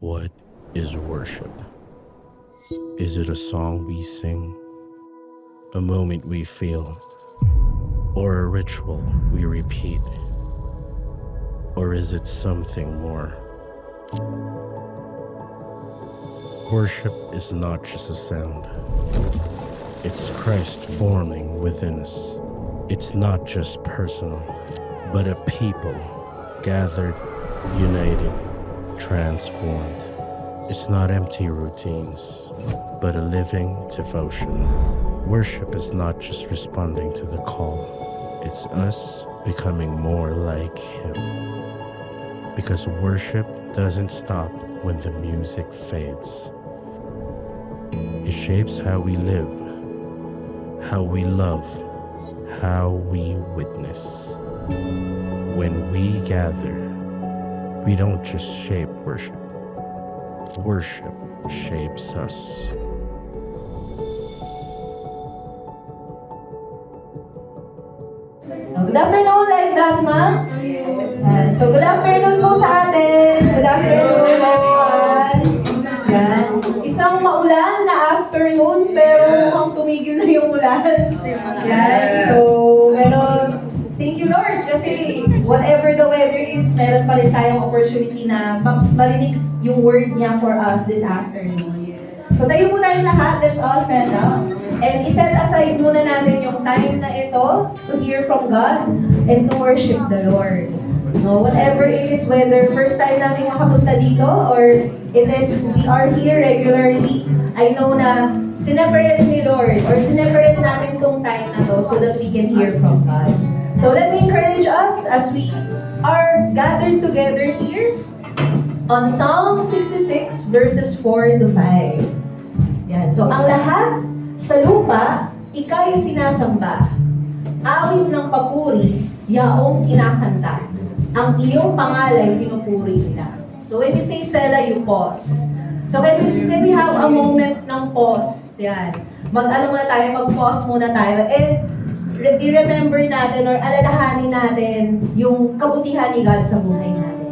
What is worship? Is it a song we sing, a moment we feel, or a ritual we repeat? Or is it something more? Worship is not just a sound. It's Christ forming within us. It's not just personal, but a people gathered, united, transformed. It's not empty routines, but a living devotion. Worship is not just responding to the call. It's us becoming more like Him. Because worship doesn't stop when the music fades. It shapes how we live, how we love, how we witness. When we gather, we don't just shape worship. Worship shapes us. Good afternoon, Live Dasma. So, good afternoon po sa atin. Good afternoon, everyone. Yan. Isang maulan na afternoon, pero mukhang tumigil na yung ulan. Yan. So, pero thank you, Lord, kasi whatever the weather is, meron pa rin tayong opportunity na marinig yung word niya for us this afternoon. So, tayo po tayong lahat. Let's all stand up. And iset aside muna natin yung time na ito to hear from God and to worship the Lord. No, whatever it is, whether first time natin makapunta dito or it is we are here regularly, I know na sineparate ni Lord or sineparate natin tong time na to so that we can hear from God. So let me encourage us as we are gathered together here on Psalm 66 verses 4 to 5. Yan. So ang lahat sa lupa, ika'y sinasamba. Awit ng papuri, yaong kinakanta. Ang iyong pangalan, pinupuri nila. So when you say Sela, you pause. So when we have a moment ng pause, yan. Mag-ano muna tayo, mag-pause muna tayo. And i-remember natin or alalahanin natin yung kabutihan ni God sa buhay natin.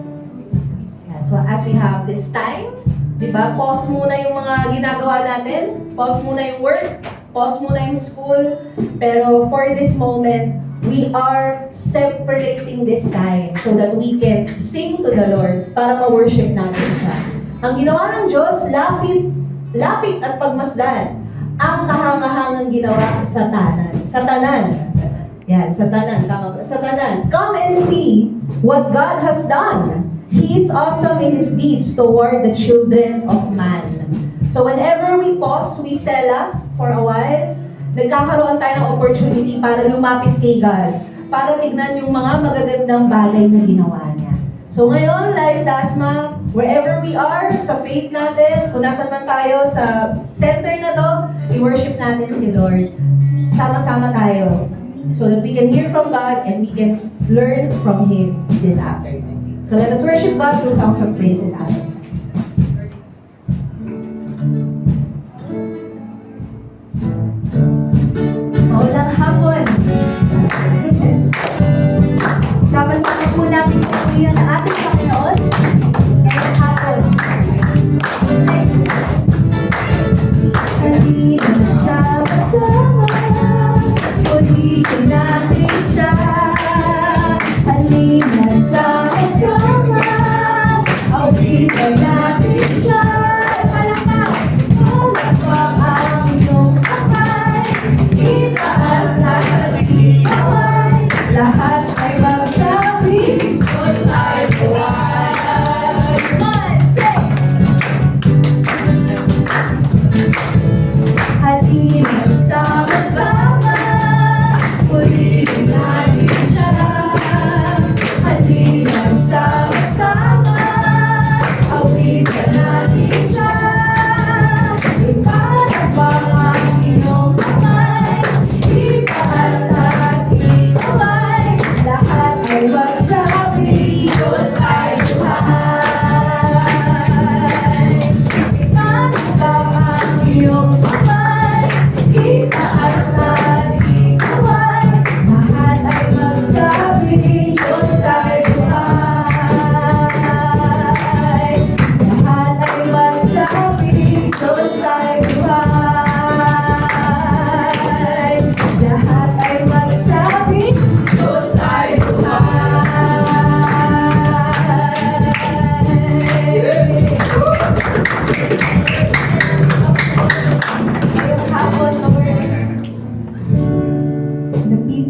Yan. So as we have this time, diba? Pause muna yung mga ginagawa natin. Pause muna yung work. Pause muna yung school. Pero for this moment, we are separating this time so that we can sing to the Lord para ma-worship natin siya. Ang ginawa ng Diyos, lapit at pagmasdan ang kahangahangang ginawa sa tanan. Sa tanan. Yan, sa tanan. Tama ba? Sa tanan. Come and see what God has done. He is awesome in His deeds toward the children of man. So whenever we pause, we sela for a while, nagkakaroon tayo ng opportunity para lumapit kay God, para tignan yung mga magagandang bagay na ginawa niya. So ngayon, Live Dasma, wherever we are, sa faith natin, kung nasan man tayo sa center na to, i-worship natin si Lord. Sama-sama tayo so that we can hear from God and we can learn from Him this afternoon. So let us worship God through songs of praise this afternoon. Maulang hapon. Sama-sama po natin pagpuyan ang ating Panginoon ngayong hapon. Halina sama-sama, purihin natin siya. Halina sama-sama, awitin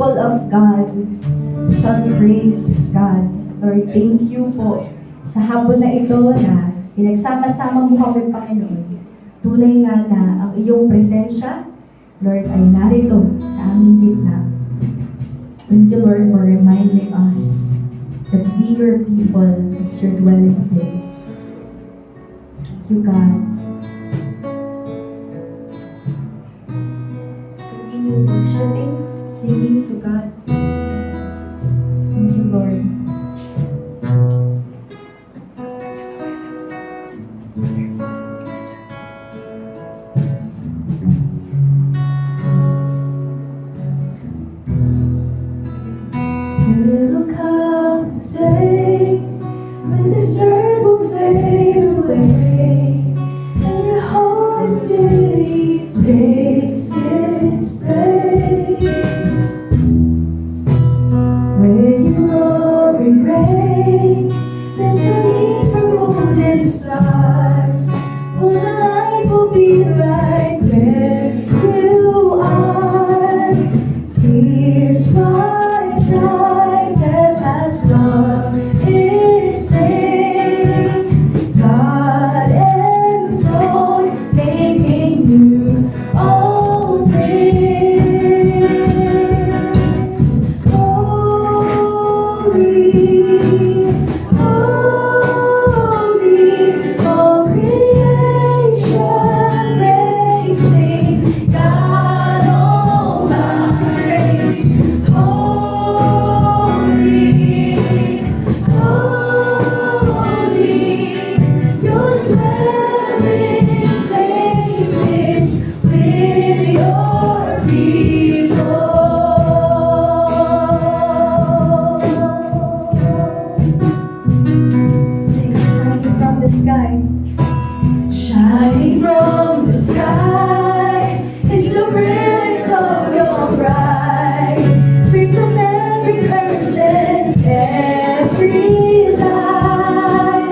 people of God shall praise God. Lord, thank you po sa hapon na ito na pinagsama-sama mo kami, Panginoon. Tunay nga na ang iyong presensya, Lord, ay narito sa aming gitna. Thank you, Lord, for reminding us that we, your people, is your dwelling place. Thank you, God. Let's continue worshiping, singing to God. Thank you, Lord. Will come a day when this earth will fade away and your holy city takes its place. Where your glory reigns, there's no need for moon and stars, for the light will be right where you are. Tears might dry, death has lost its sting. God enthroned, making new all things. Holy, holy, all creation praising God Almighty. Holy, holy, your dwelling place is with your people. Sing, shining from the sky. Shining from the sky is the brilliance of your bride, free from every person, every lie.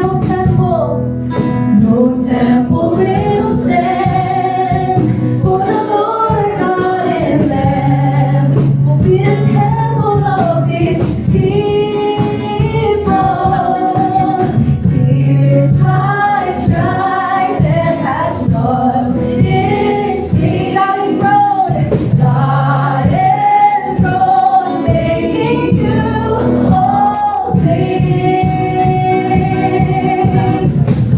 No temple will stand, for the Lord God and Lamb will be the temple of His people. Tears might dry, death has lost its sting. God enthroned, making new all things.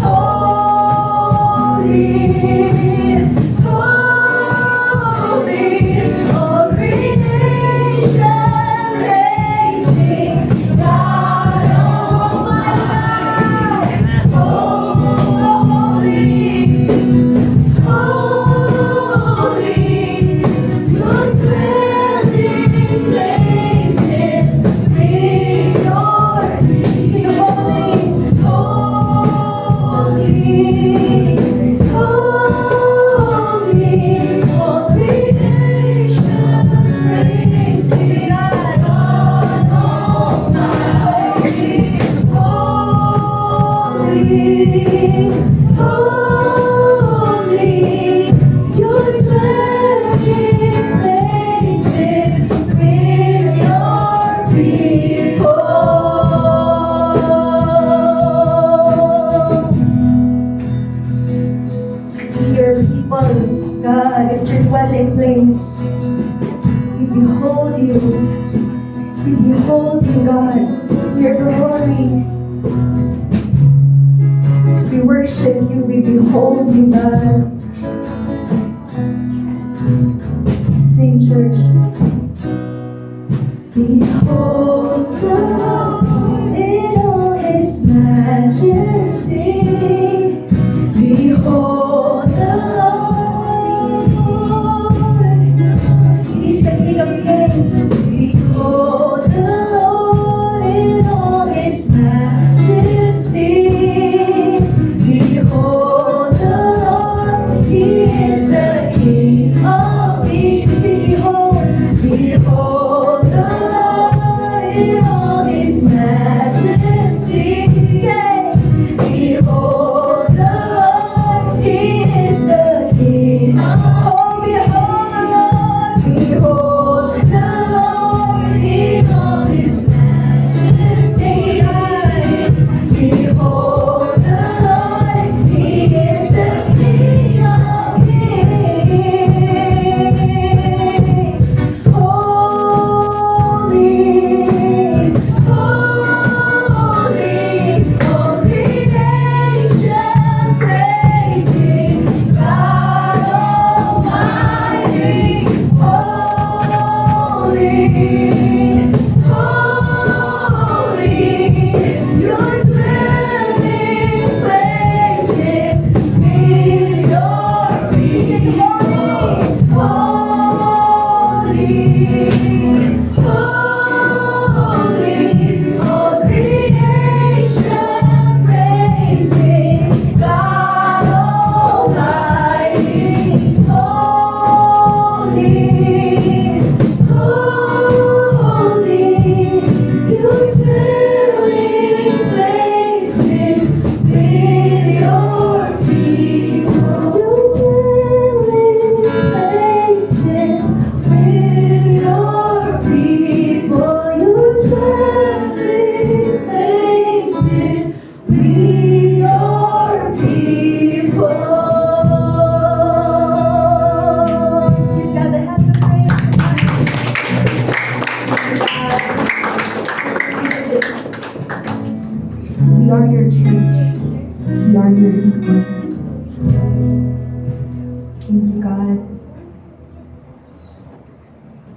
Holy, holy, all creation praising God Almighty. Holy, holy, your dwelling place is with your sing holy, holy, all creation praising God Almighty. Holy, your dwelling place is with your people. Your people, God, is your dwelling place. We behold you. We behold you, God, your glory. As we worship you, we behold you, God. Sing, church. Behold the Lord in all His majesty. Behold the Lord. He's the King of Kings. Behold the Lord in all His majesty. Behold the Lord, He is the King of Kings. Behold, behold the Lord.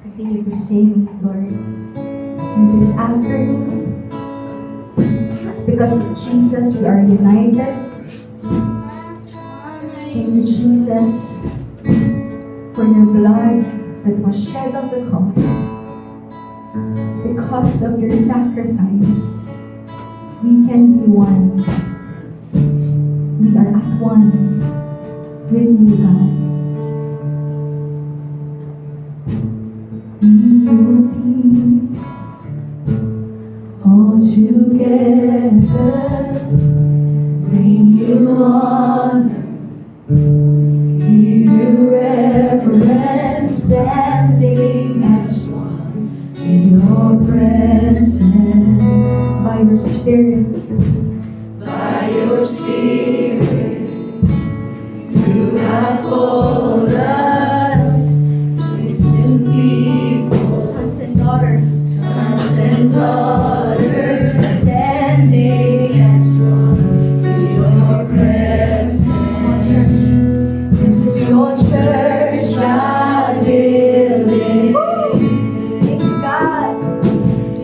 continue to sing, Lord. And this afternoon, it's because of Jesus we are united. Thank you, Jesus, for your blood that was shed on the cross. Because of your sacrifice, we can be one. We are at one with you, God. We will be all together, bring you honor, give you reverence, standing as one in your presence. By your Spirit, by your Spirit, you have called us chosen people, sons and daughters, standing as one in your presence. This is your church, God building. Thank you, God.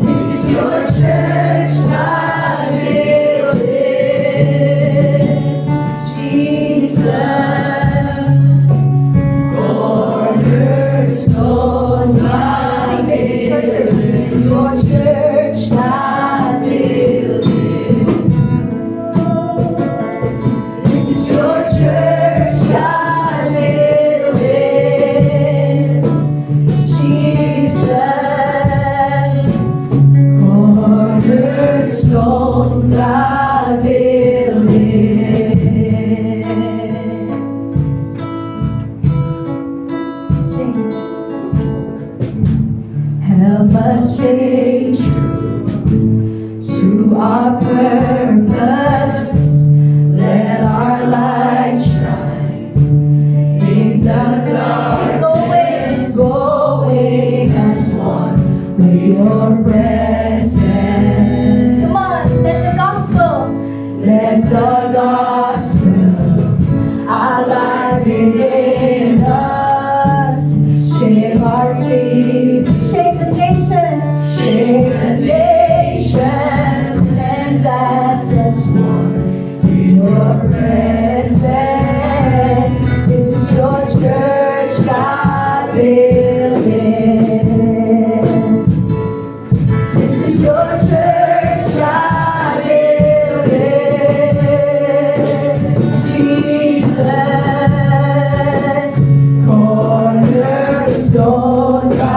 This is your church, God building. Jesus, cornerstone, God building. This is your church, God building. This is your church, God building. Jesus, cornerstone, God building. Sing. Help us stay true to our purpose. Let our light shine in the darkness, going as one with your presence. Come on, let the gospel alive within us. Shape our city, shape the nations, and us as one in your presence. This is your church, God building. This is your church, God building. Jesus, cornerstone, God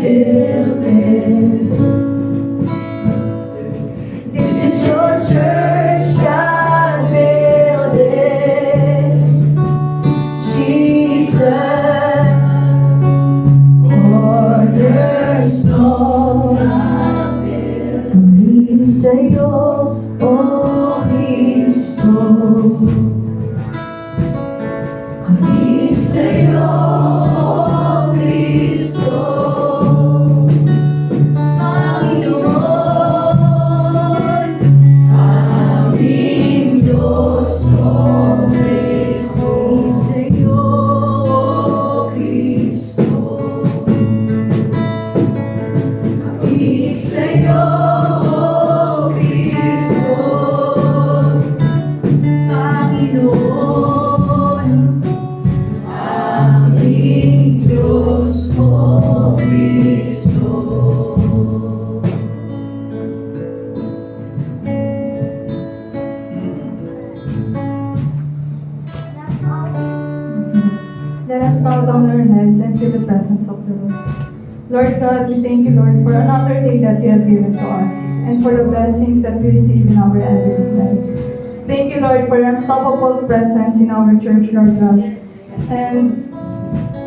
build it. This is your church, God build it. Jesus, cornerstone, kami sa'yo, O Cristo. Kami sa'yo, O Cristo. Panginoon, aming Diyos, O Cristo. Kami sa'yo, O Cristo. Kami sa'yo, O Cristo. Panginoon, aming Diyos, O Cristo. Let us bow down our heads and feel the presence of the Lord. Lord God, we thank you, Lord, for another day that you have given to us and for the blessings that we receive in our everyday lives. Thank you, Lord, for your unstoppable presence in our church, Lord God. And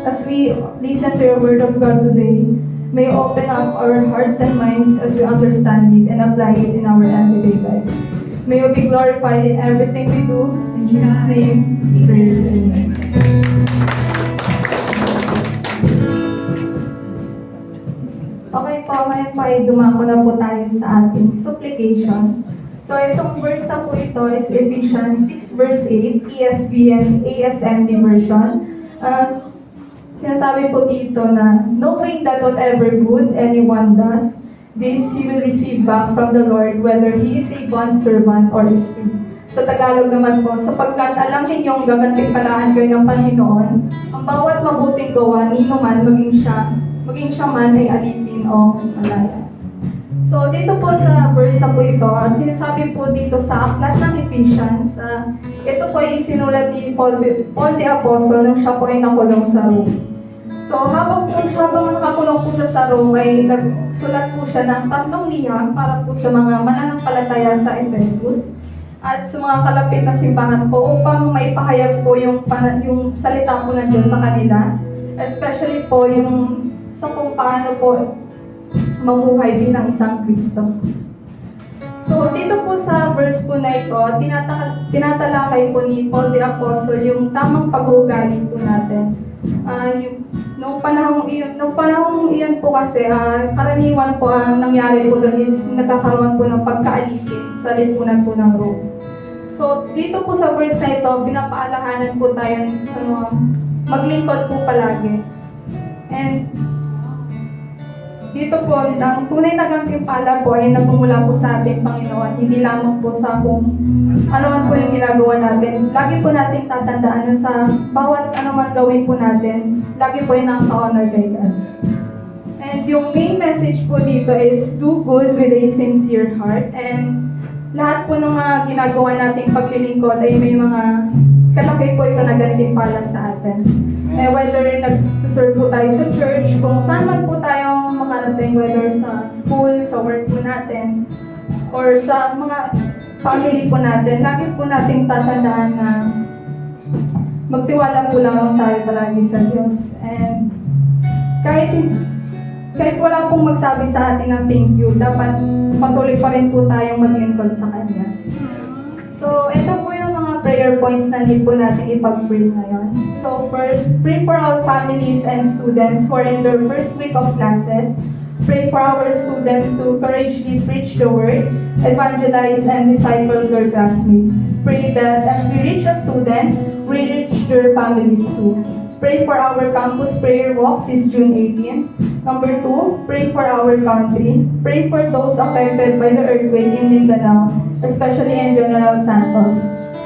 as we listen to your word of God today, may you open up our hearts and minds as we understand it and apply it in our everyday lives. May you be glorified in everything we do. In Jesus' name, we pray. Amen. Okay po, ngayon po ay dumako na po tayo sa ating supplication. So itong verse na po ito is Ephesians 6 verse 8, ESV and ASMD version. Sinasabi po dito na, knowing that whatever good anyone does, this he will receive back from the Lord, whether he is a bondservant or is free. Sa Tagalog naman po, sapagkat alam ninyong gagantimpalaan kayo ng Panginoon, ang bawat mabuting gawa nino man, maging siya man ay alipin o malaya. So dito po sa verse na po ito, sinasabi po dito sa aklat ng Ephesians, ito po ay isinulat ni Paul the Apostle nung siya po ay nakulong sa Rome. So habang nakakulong po siya sa Rome ay nagsulat po siya ng 3 liham para po sa mga mananampalataya sa Ephesus at sa mga kalapit na simbahan po upang maipahayag po yung salita po ng Diyos sa kanila, especially po yung sa kung paano po mamuhay bilang isang Kristo. So dito po sa verse po na ito, tinatalakay po ni Paul the Apostle yung tamang pag-uugali po natin. Nung panahong iyon po kasi, karaniwan po ang nangyari po doon is nagkakaroon po ng pagkaalipin sa lipunan po ng Rome. So dito po sa verse na ito, pinapaalahanan po tayo sa maglingkod po palagi. And dito po, ang tunay na gantimpala po ay nagmumula po sa ating Panginoon, hindi lamang po sa kung ano man po yung ginagawa natin. Lagi po natin tatandaan na sa bawat ano man gawin po natin, lagi po yung nakaka-honor kay God. And yung main message po dito is do good with a sincere heart. And lahat po ng mga ginagawa nating paglilingkod ay may mga kalaki po ito na gantimpala sa atin. Whether nag-serve po tayo sa church, kung saan man po tayo makarating, whether sa school, sa work po natin, or sa mga family po natin, lagi po nating tatandaan na magtiwala po lamang tayo palagi sa Diyos. And kahit wala pong magsabi sa atin ng thank you, dapat patuloy pa rin po tayong maglingkod sa Kanya. So, ito po yung mga prayer points na need po natin ipag-pray ngayon. So first, pray for all families and students who are in their first week of classes. Pray for our students to courageously preach the word, evangelize and disciple their classmates. Pray that as we reach a student, we reach their families too. Pray for our campus prayer walk this June 18. Number 2, pray for our country. Pray for those affected by the earthquake in Mindanao, especially in General Santos.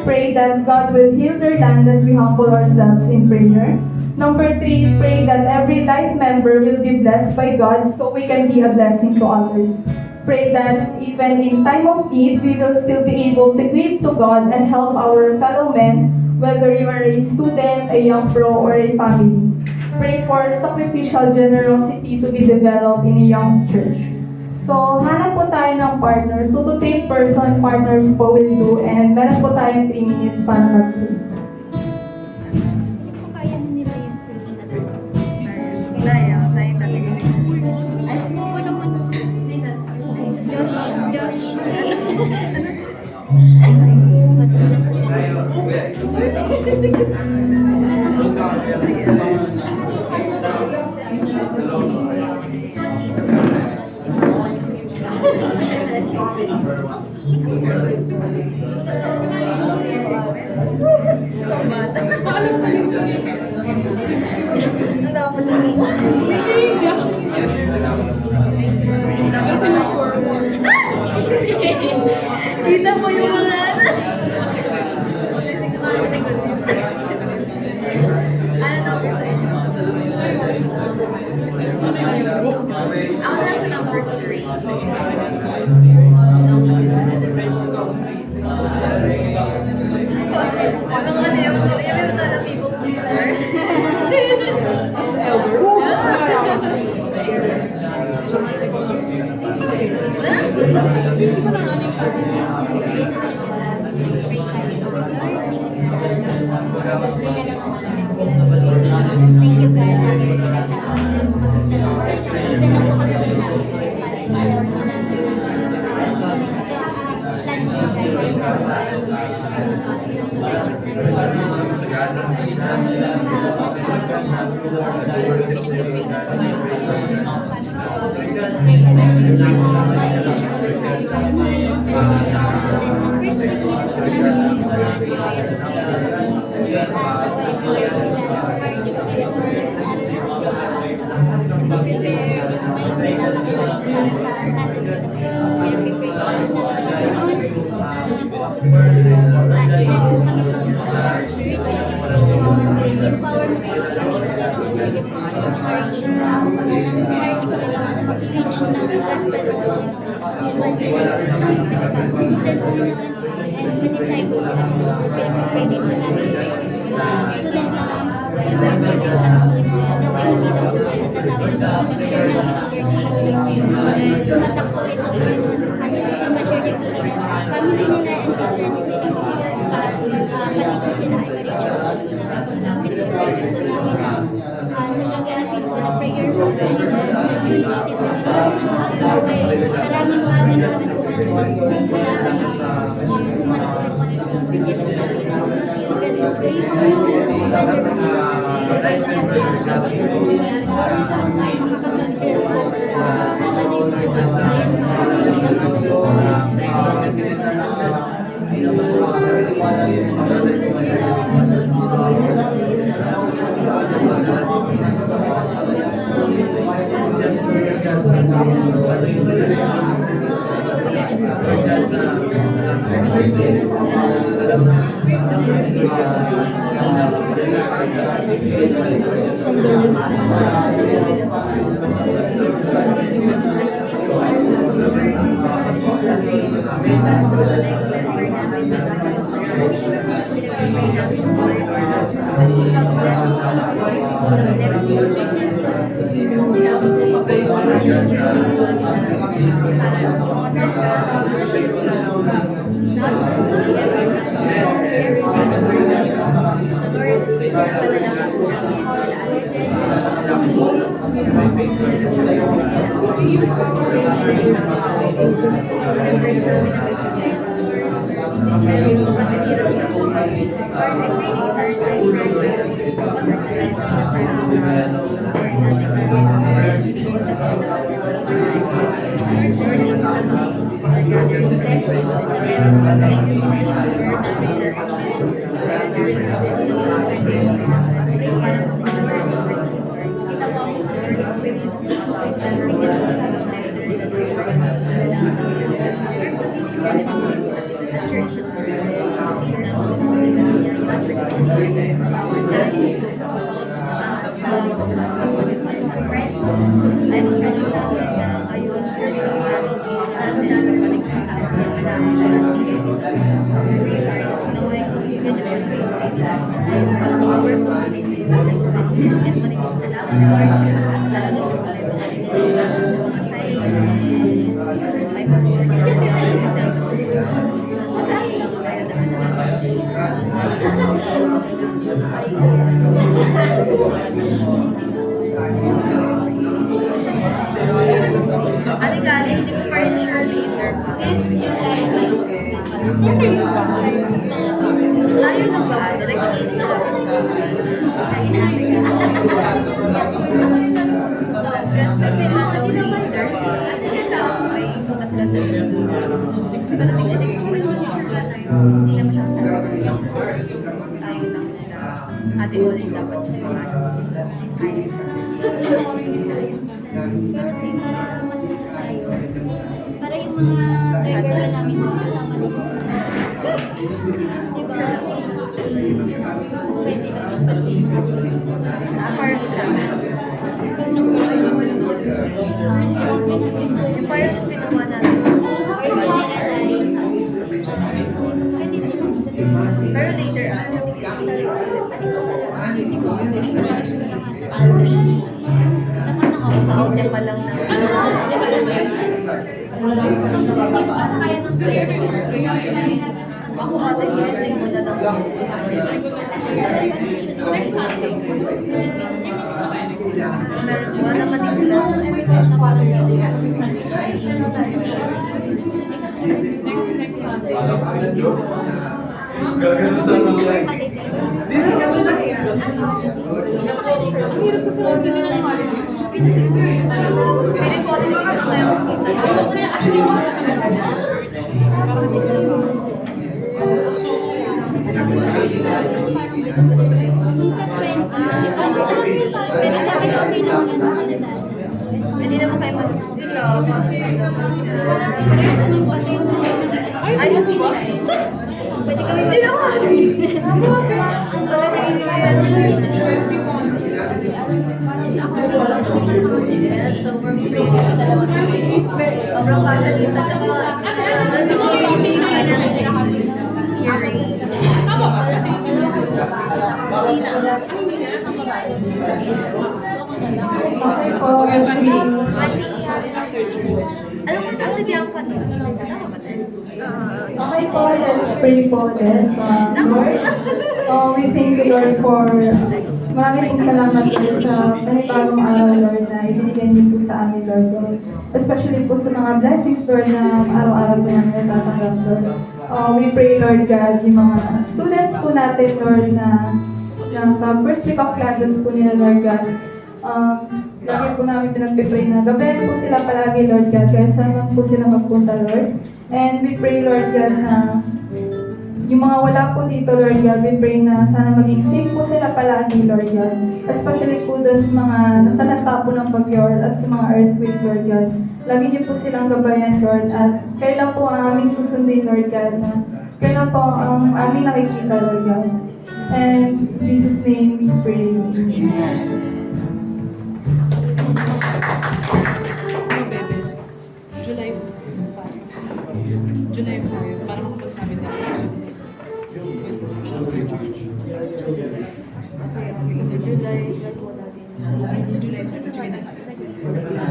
Pray that God will heal their land as we humble ourselves in prayer. Number 3, pray that every life member will be blessed by God so we can be a blessing to others. Pray that even in time of need, we will still be able to give to God and help our fellow men, whether you are a student, a young pro, or a family. pray for sacrificial generosity to be developed in a young church. So, hanap po tayo ng partner. 2 to 3 person partners po will do. And meron po tayong 3 minutes para mag-pray. Kaya na nila yung silbi na doon. Kaya, tayo talaga. Ay, ano naman? Josh. Kita mo yung mga ano? Okay, sige, mga nalikod. Ano na ako sa inyo? Ako na sa number 3. Yung mga people pleaser. Thank you, tumatakbo rin ang business sa kanila na ma-share their feelings. Family nila and sa friends nila para pati ko sila ay ma-reach out na pinag-present ko namin sa gaganapin ko na prayer room dito sa community ko dito. Maraming bagay na naman Ate Kali, hindi ko pa rin sure later. This July, Layo lang ba? Nag-kids na ako sa Kainabi ka. Kasi sila daw ni Thursday. Basta may punta sila sa pero tingin ko may picture ba na yun. Hindi naman siya kasama sa tayo lang nila. Ate ulit dapat siya. Excited siya. pero di para mas na tayo. Para yung mga regular namin kasama dito. Diba? Pwede kasi pati. Parang isa. Yung parang yung ginawa natin. Pero later on, sa outlet pa lang na ako ate, hinitling mo na lang. Meron mo naman yung plus Gagano sa mga Feeling ko din dito sa tayo Pwede naman kayo mag-sila. Ay, mas hindi. Pwede kami So, we're free sa dalawa namin. Sobrang fashionista. Tsaka earring. Hindi na. Sa Okay po, kasi alam mo, kasi Bianca to. Tama ba tayo? okay po, let's pray po. Let's, Lord, we thank you, Lord, for maraming pong salamat po sa panibagong araw, Lord, na ibinigay niyo po sa amin, Lord. Especially po sa mga blessings, Lord, na araw-araw po namin natatanggap, Lord. We pray, Lord God, yung mga students po natin, Lord, na sa first week of classes po nila, Lord God. Lagi po namin pinagpipray na gabayan po sila palagi, Lord God, kahit saan man po sila magpunta, Lord. And we pray, Lord God, na yung mga wala po dito, Lord God, we pray na sana maging safe po sila palagi, Lord God. Especially po doon sa mga nasalanta po ng bagyo at sa mga earthquake, Lord God. Lagi niyo po silang gabayan, Lord, at kailan po ang aming susundin, Lord God, na kailan po ang aming nakikita, Lord God. And in Jesus' name we pray. Amen. Bebes, July 5. July 5, para makapagsabi na ako. Kasi July, natin. July 5, July 5.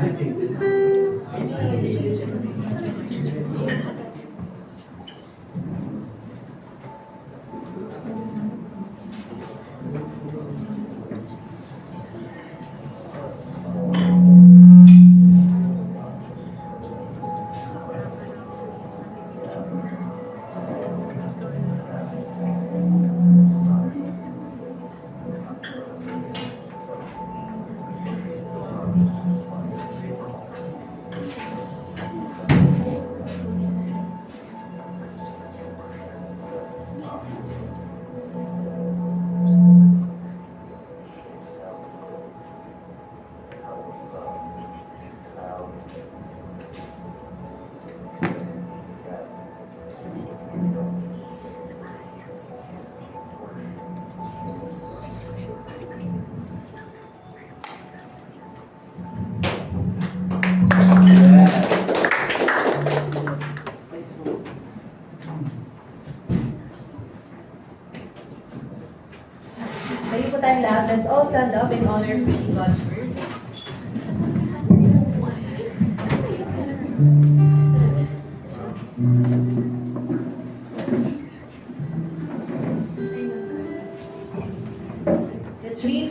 Tayo po tayong lahat. Let's all stand up and honor freely God's word.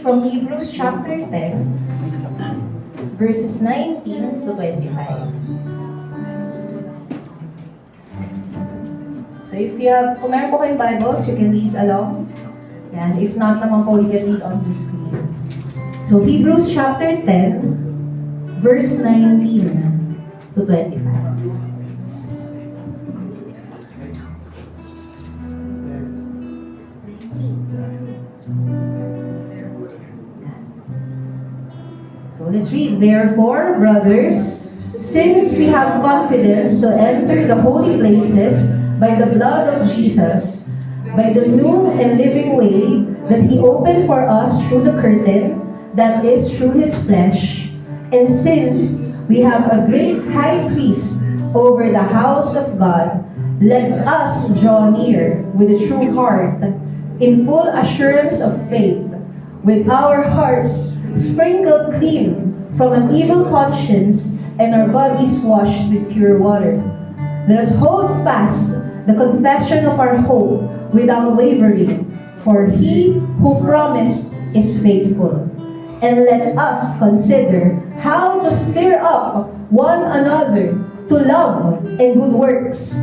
from Hebrews chapter 10, verses 19 to 25. So if you have, kung meron po kayong Bibles, you can read along. Yan. If not naman po, you can read on the screen. So Hebrews chapter 10, verse 19 to 25. So let's read. Therefore, brothers, since we have confidence to enter the holy places by the blood of Jesus, by the new and living way that He opened for us through the curtain, that is through His flesh, and since we have a great high priest over the house of God, let us draw near with a true heart, in full assurance of faith, with our hearts sprinkled clean from an evil conscience and our bodies washed with pure water. Let us hold fast the confession of our hope without wavering, for He who promised is faithful. And let us consider how to stir up one another to love and good works,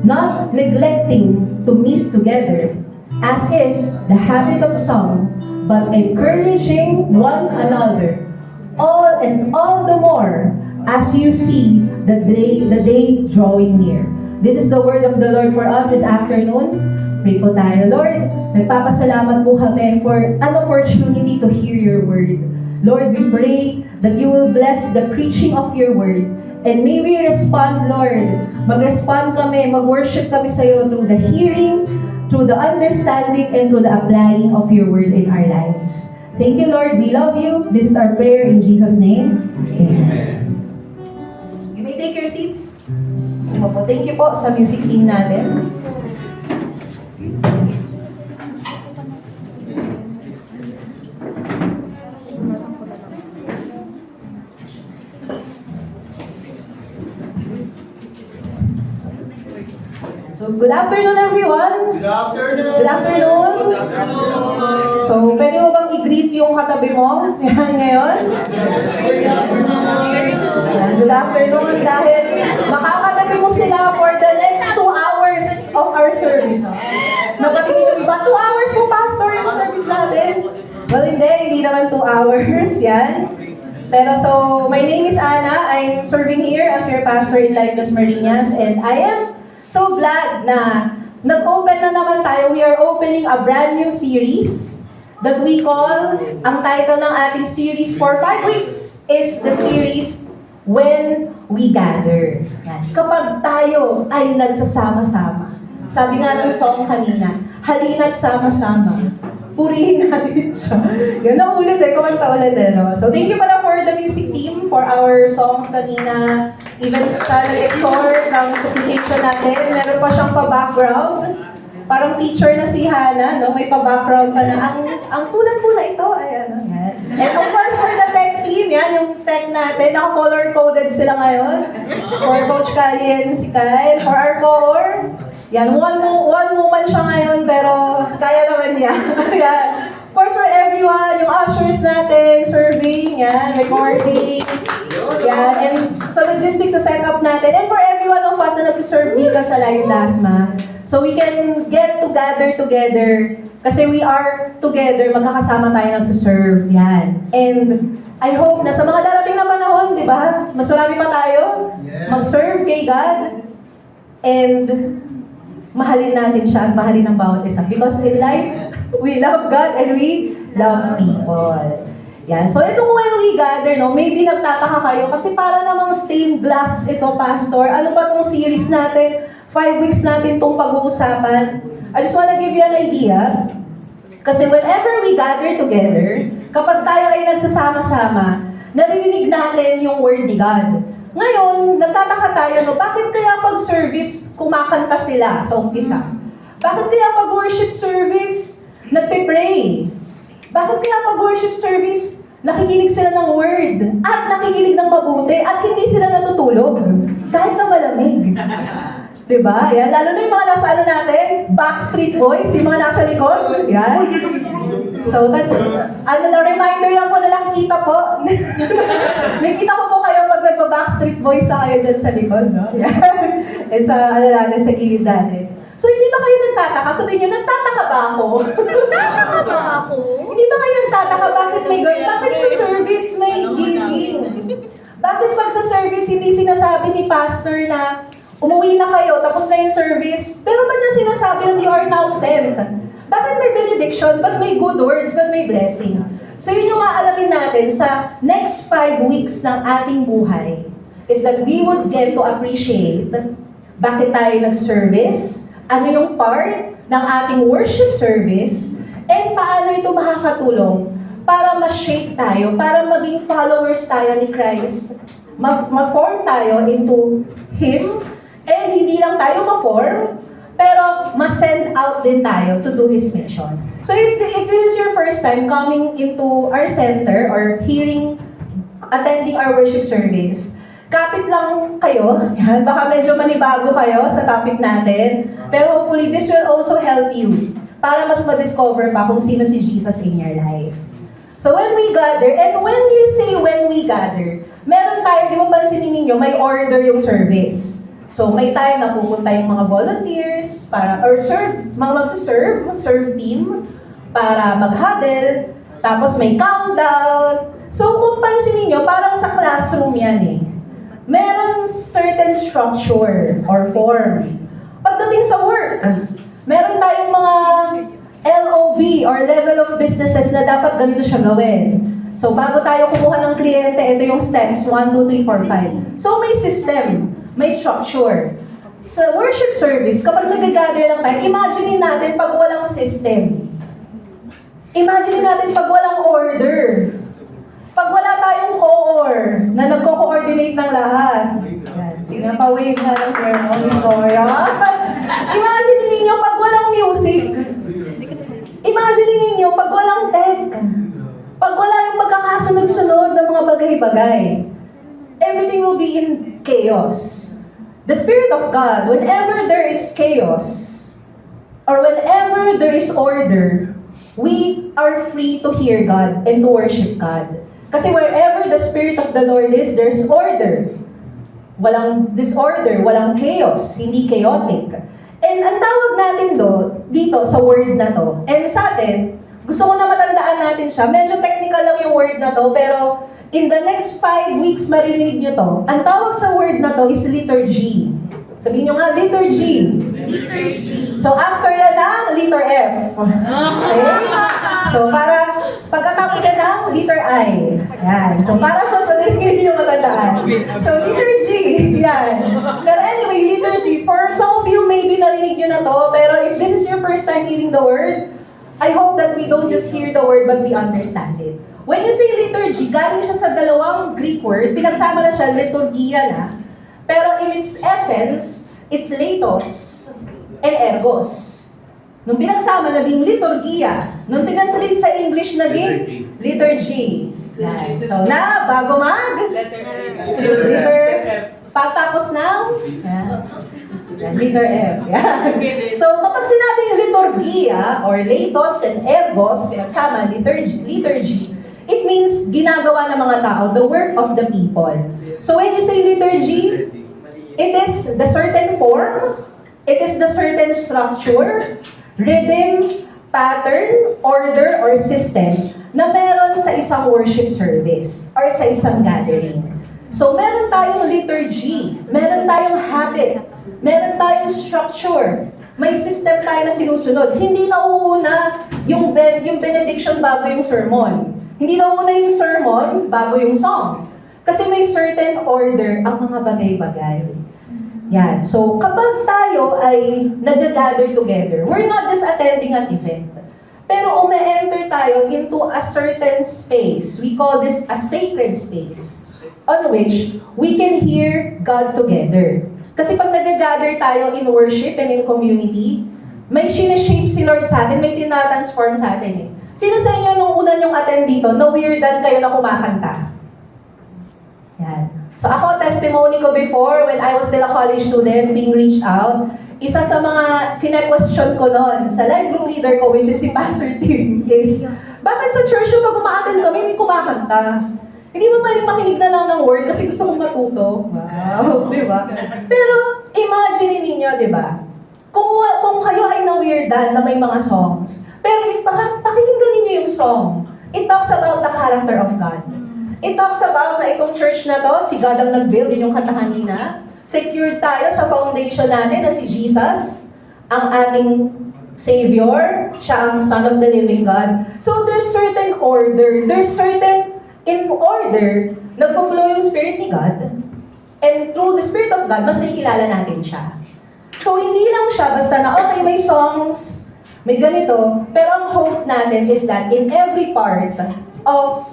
not neglecting to meet together, as is the habit of some, but encouraging one another, all the more as you see the day drawing near. This is the word of the Lord for us this afternoon. Pray po tayo. Lord, nagpapasalamat po kami for an opportunity to hear your word. Lord, we pray that you will bless the preaching of your word. And may we respond, Lord. Mag-respond kami, mag-worship kami sa iyo through the hearing, through the understanding, and through the applying of your word in our lives. Thank you, Lord. We love you. This is our prayer in Jesus' name. Amen. You may take your seats. Thank you po sa music team natin. So, good afternoon, everyone. Good afternoon. Good afternoon. So, pwede mo bang i-greet yung katabi mo? Yan ngayon. Good afternoon. Dahil makakatabi mo sila for the next 2 hours of our service. Napatingin yung iba, 2 hours po, Pastor, yung service natin. Well, hindi naman 2 hours. Yan. Pero so, my name is Ana. I'm serving here as your pastor in Life Las Marinas. And I am so glad na nag-open na naman tayo. We are opening a brand new series that we call, ang title ng ating series for 5 weeks is the series When We Gather. Yan. Kapag tayo ay nagsasama-sama. Sabi nga ng song kanina, halina't sama-sama. Purihin natin siya. Yan na ulit kumanta ulit no? So thank you pala for the music team for our songs kanina. Even sa nag-exhort ng supplication natin, meron pa siyang pa-background. Parang teacher na si Hannah, no? May pa-background pa na. Ang sulat po na ito, ay ano, yan. And of course, for the tech team, yan, yung tech natin, naka-color-coded sila ngayon. For Coach Kali and si Kyle. For our core, yan, one woman siya ngayon, pero kaya naman niya. Yan. Of course, for everyone, yung ushers natin, serving, yan, recording, yan, and so logistics sa setup natin, and for everyone of us na nagsiserve dito sa Live Dasma, so we can get together, kasi we are together, magkakasama tayo nagsiserve, yan. And I hope na sa mga darating na panahon, di ba, mas marami pa tayo, mag-serve kay God, and mahalin natin siya at mahalin ang bawat isa. Because in life, we love God and we love people. Yan. So itong when we gather, no, maybe nagtataka kayo kasi para namang stained glass ito, Pastor. Ano ba tong series natin? 5 weeks natin tong pag-uusapan. I just wanna give you an idea. Kasi whenever we gather together, kapag tayo ay nagsasama-sama, naririnig natin yung word ni God. Ngayon, nagtataka tayo, no, bakit kaya pag service, kumakanta sila sa umpisa? Bakit kaya pag worship service, nagpe-pray? Bakit kaya pag worship service, nakikinig sila ng word, at nakikinig ng mabuti, at hindi sila natutulog? Kahit na malamig. Diba? Yan. Lalo na yung mga nasa ano natin, Backstreet Boys, yung mga nasa likod. Yan. So, reminder lang po na nakikita po. Nakikita ko po kayo pag nagpa-Backstreet Boys na kayo dyan sa likod, no? Yan. And sa, natin, sa gilid natin. So, hindi ba kayo nagtataka? Sabihin nyo, nagtataka ba ako? Nagtataka ba ako? Hindi ba kayo nagtataka? Bakit may ganun? Bakit sa service may giving? Bakit pag sa service hindi sinasabi ni pastor na umuwi na kayo, tapos na yung service, pero ba't na sinasabi na you are now sent? Bakit may benediction? Ba't may good words? Ba't may blessing? So yun yung aalamin natin sa next 5 weeks ng ating buhay is that we would get to appreciate bakit tayo nag-service, ano yung part ng ating worship service, and paano ito makakatulong para ma-shape tayo, para maging followers tayo ni Christ, ma-form tayo into Him, and hindi lang tayo ma-form, pero ma-send out din tayo to do His mission. So if this is your first time coming into our center or attending our worship service, kapit lang kayo. Yan, baka medyo manibago kayo sa topic natin. Pero hopefully, this will also help you para mas ma-discover pa kung sino si Jesus in your life. So when we gather, and when you say when we gather, meron tayo, di mo pansinin ninyo, may order yung service. So may time na pupunta yung mga volunteers, serve team, para mag-huddle, tapos may countdown. So kung pansinin nyo, parang sa classroom yan eh. Meron certain structure or form. Pagdating sa work, meron tayong mga LOB or level of businesses na dapat ganito siya gawin. So bago tayo kumuha ng kliyente, ito yung steps, 1, 2, 3, 4, 5. So may system, may structure. Sa worship service, kapag nag-gather lang tayo, imagine natin pag walang system. Imagine natin pag walang order. Pag wala tayong co-or na nagko-coordinate ng lahat. Yan. Sige nga, pa-wave na ng prayer mo. Imagine ninyo pag walang music. Imagine ninyo pag walang tech. Pag wala yung pagkakasunod-sunod ng mga bagay-bagay. Everything will be in chaos. The Spirit of God, whenever there is chaos, or whenever there is order, we are free to hear God and to worship God. Kasi wherever the Spirit of the Lord is, there's order. Walang disorder, walang chaos, hindi chaotic. And ang tawag natin dito sa word na to, and sa atin, gusto ko na matandaan natin siya, medyo technical lang yung word na to, pero in the next 5 weeks maririnig nyo to. Ang tawag sa word na to is liturgy. Sabihin nyo nga, liturgy. Liturgy. So after yan ang letter F. Okay? So para pagkatapos yan ang letter I. Yan. So para sa hindi nyo matandaan. So liturgy. Yan. Pero anyway, liturgy. For some of you, maybe narinig nyo na to. Pero if this is your first time hearing the word, I hope that we don't just hear the word but we understand it. When you say liturgy, galing siya sa dalawang Greek word. Pinagsama na siya, liturgia na. Pero in its essence, it's leitos and ergos. Nung pinagsama, naging liturgia. Nung tinanslate sa English, naging liturgy. Yan. So na, bago letter pagtapos ng letter F. Yan. So kapag sinabing liturgia or leitos and ergos, pinagsama, liturgy, it means ginagawa ng mga tao, the work of the people. So when you say liturgy, it is the certain form, it is the certain structure, rhythm, pattern, order, or system na meron sa isang worship service or sa isang gathering. So meron tayong liturgy, meron tayong habit, meron tayong structure, may system tayo na sinusunod. Hindi nauuna yung benediction bago yung sermon. Hindi nauuna yung sermon bago yung song. Kasi may certain order ang mga bagay-bagay. Yan. So, kapag tayo ay nag-gather together, we're not just attending an event. Pero ume-enter tayo into a certain space. We call this a sacred space on which we can hear God together. Kasi pag nag-gather tayo in worship and in community, may sineshape si Lord sa atin, may tinatransform sa atin eh. Sino sa inyo nung una nyong attend dito, na-weirdan kayo na kumakanta? Yan. So ako, testimony ko before, when I was still a college student, being reached out, isa sa mga kine-question ko noon sa life group leader ko, which is si Pastor Tim, is, Bakit sa church yung pag umaattend kami, may kumakanta? Hindi mo pwedeng makinig na lang ng word kasi gusto mong matuto. Wow, di ba? Pero imagine ninyo, di ba? Kung kayo ay na-weirdan na may mga songs, pero if pakinggan ninyo yung song, it talks about the character of God. It talks about na itong church na to, si God ang nag-build, yun yung kanta kanina. Secured tayo sa foundation natin na si Jesus, ang ating Savior, siya ang Son of the Living God. So there's certain order, in order, nagpo-flow yung Spirit ni God, and through the Spirit of God, mas nakikilala natin siya. So hindi lang siya basta na, okay, may songs, may ganito, pero ang hope natin is that in every part of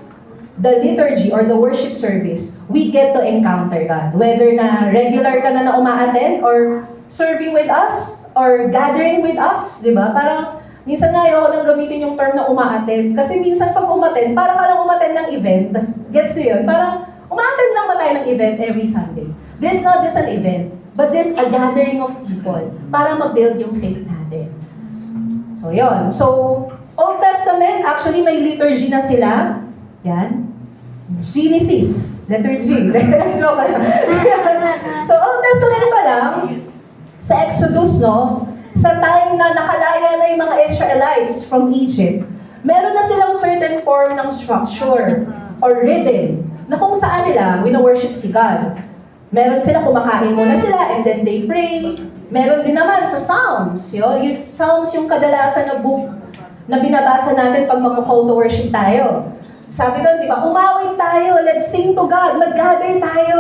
the liturgy or the worship service, we get to encounter God. Whether na regular ka na uma-attend or serving with us or gathering with us, di ba? Parang minsan nga ayoko nang gamitin yung term na uma-attend. Kasi minsan pag umattend, parang ka lang umattend ng event. Gets nyo yun? Parang uma-attend lang ba tayo ng event every Sunday? This is not just an event, but this a gathering of people para ma-build yung faith natin. So yun. So, Old Testament, actually may liturgy na sila. Yan. Genesis. Letter G. Joke lang. So, Old Testament pa lang, sa Exodus, no? Sa time na nakalaya na yung mga Israelites from Egypt, meron na silang certain form ng structure or rhythm na kung saan nila wino-worship si God. Meron sila, kumakain muna sila and then they pray. Meron din naman sa Psalms. Yung Psalms yung kadalasan na book na binabasa natin pag mag-call to worship tayo. Sabi doon, di ba, umawit tayo, let's sing to God, mag-gather tayo.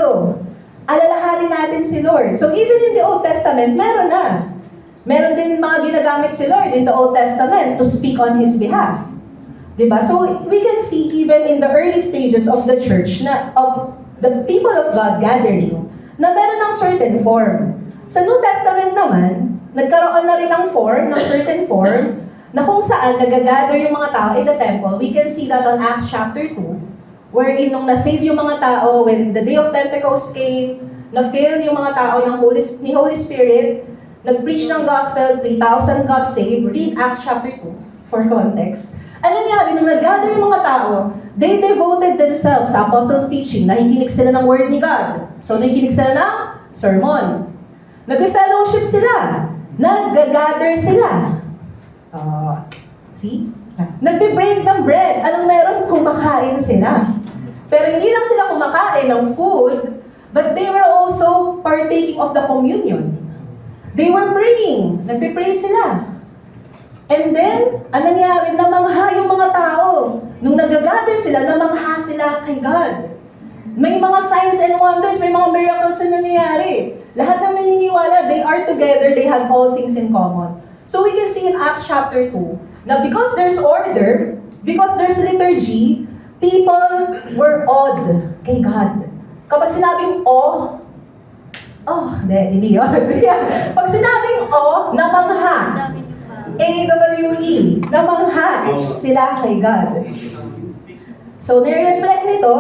Alalahanin natin si Lord. So even in the Old Testament, meron na. Meron din mga ginagamit si Lord in the Old Testament to speak on His behalf. Di ba? So we can see even in the early stages of the church, of the people of God gathering, na meron ng certain form. Sa New Testament naman, nagkaroon na rin ng form, ng certain form, na kung saan nagagather yung mga tao in the temple. We can see that on Acts chapter 2, wherein nung na-save yung mga tao, when the day of Pentecost came, na-fill yung mga tao ng ni Holy Spirit, nag-preach ng gospel, 3,000 got saved. Read Acts chapter 2 for context. Ano nangyari? Nung nag-gather yung mga tao, they devoted themselves sa apostles' teaching. Nakikinig sila ng word ni God. So, nakikinig sila ng sermon. Nag-fellowship sila. Nag-gather sila. See? Nagbe-break ng bread. Anong meron? Kumakain sila. Pero hindi lang sila kumakain ng food, but they were also partaking of the communion. They were praying. Nagpe-pray sila. And then, ang nangyari, namangha yung mga tao. Nung nag-gather sila, namangha sila kay God. May mga signs and wonders, may mga miracles na nangyayari. Lahat ng naniniwala, they are together, they had all things in common. So we can see in Acts chapter 2, na because there's order, because there's liturgy, people were awed kay God. Kapag sinabing hindi yun. Pag sinabing namangha, AWE, namangha sila kay God. So, nire-reflect nito,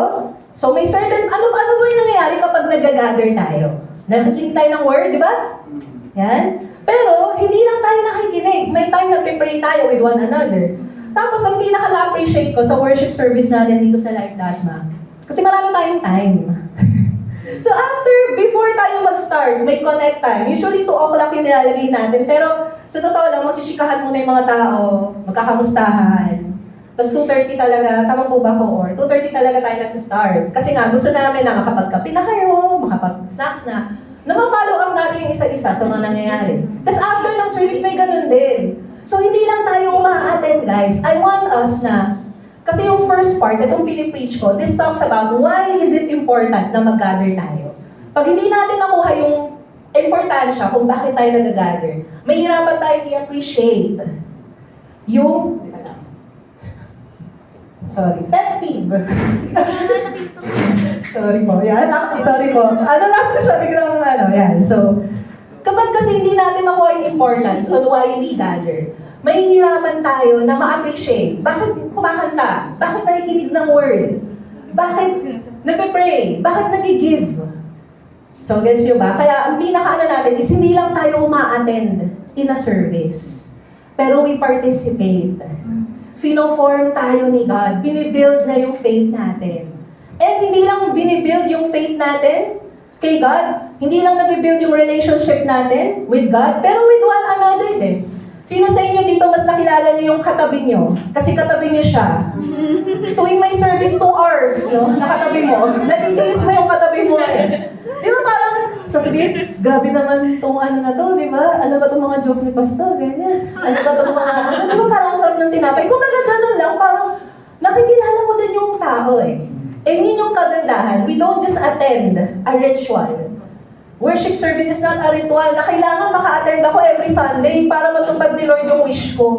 so may certain, ano ba yung nangyayari kapag nag-gather tayo? Nakikinig tayo ng word, di ba? Yan. Pero, hindi lang tayo nakikinig. May time nagpe-pray tayo with one another. Tapos, ang pinaka-na-appreciate ko sa worship service natin dito sa Life Dasma, kasi marami tayong time. So, before tayo mag-start, may connect time. Usually, 2 o'clock yung nilalagay natin. Pero, sa totoo lang, magsisikahan muna yung mga tao, magkakamustahan. Tapos 2:30 talaga, tama po ba ko? Or 2:30 talaga tayo nagsistart. Kasi nga, gusto namin na makapagkape na kayo, makapag-snacks na ma-follow up natin yung isa-isa sa mga nangyayari. Tapos after ng service, may ganun din. So, hindi lang tayo ma-attend, guys. I want us na, kasi yung first part, itong pinipreach ko, this talks about why is it important na mag-gather tayo. Pag hindi natin nakuha yung importansya kung bakit tayo nag-gather, may hirapan tayo i-appreciate yung, pet peeve. Sorry po. Yan. Sorry po. Ano lang siya, biglang yan. So, kapag kasi hindi natin nakuha yung importance on why we gather, may hirapan tayo na ma-appreciate. Bakit kumakanta? Bakit nakikinig ng word? Bakit nagpe-pray? Bakit nag-give? So, gets nyo ba? Kaya ang pinaka natin is hindi lang tayo uma-attend in a service. Pero we participate. fino-form tayo ni God. Binibuild na yung faith natin. And hindi lang binibuild yung faith natin kay God, hindi lang nabibuild yung relationship natin with God, pero with one another din. Sino sa inyo dito mas nakilala niyo yung katabi niyo? Kasi katabi niyo siya. Tuwing may service 2 hours, no? Nakatabi mo. Natitiis mo yung katabi mo eh. Di ba parang sasabihin, grabe naman itong ano na to, di ba? Ano ba itong mga joke ni Pastor? Ganyan. Ano ba itong mga ano? Di ba parang sarap ng tinapay? Kung ganun lang, parang nakikilala mo din yung tao eh. And yun yung kagandahan. We don't just attend a ritual. Worship service is not a ritual na kailangan maka-attend ako every Sunday para matupad ni Lord yung wish ko.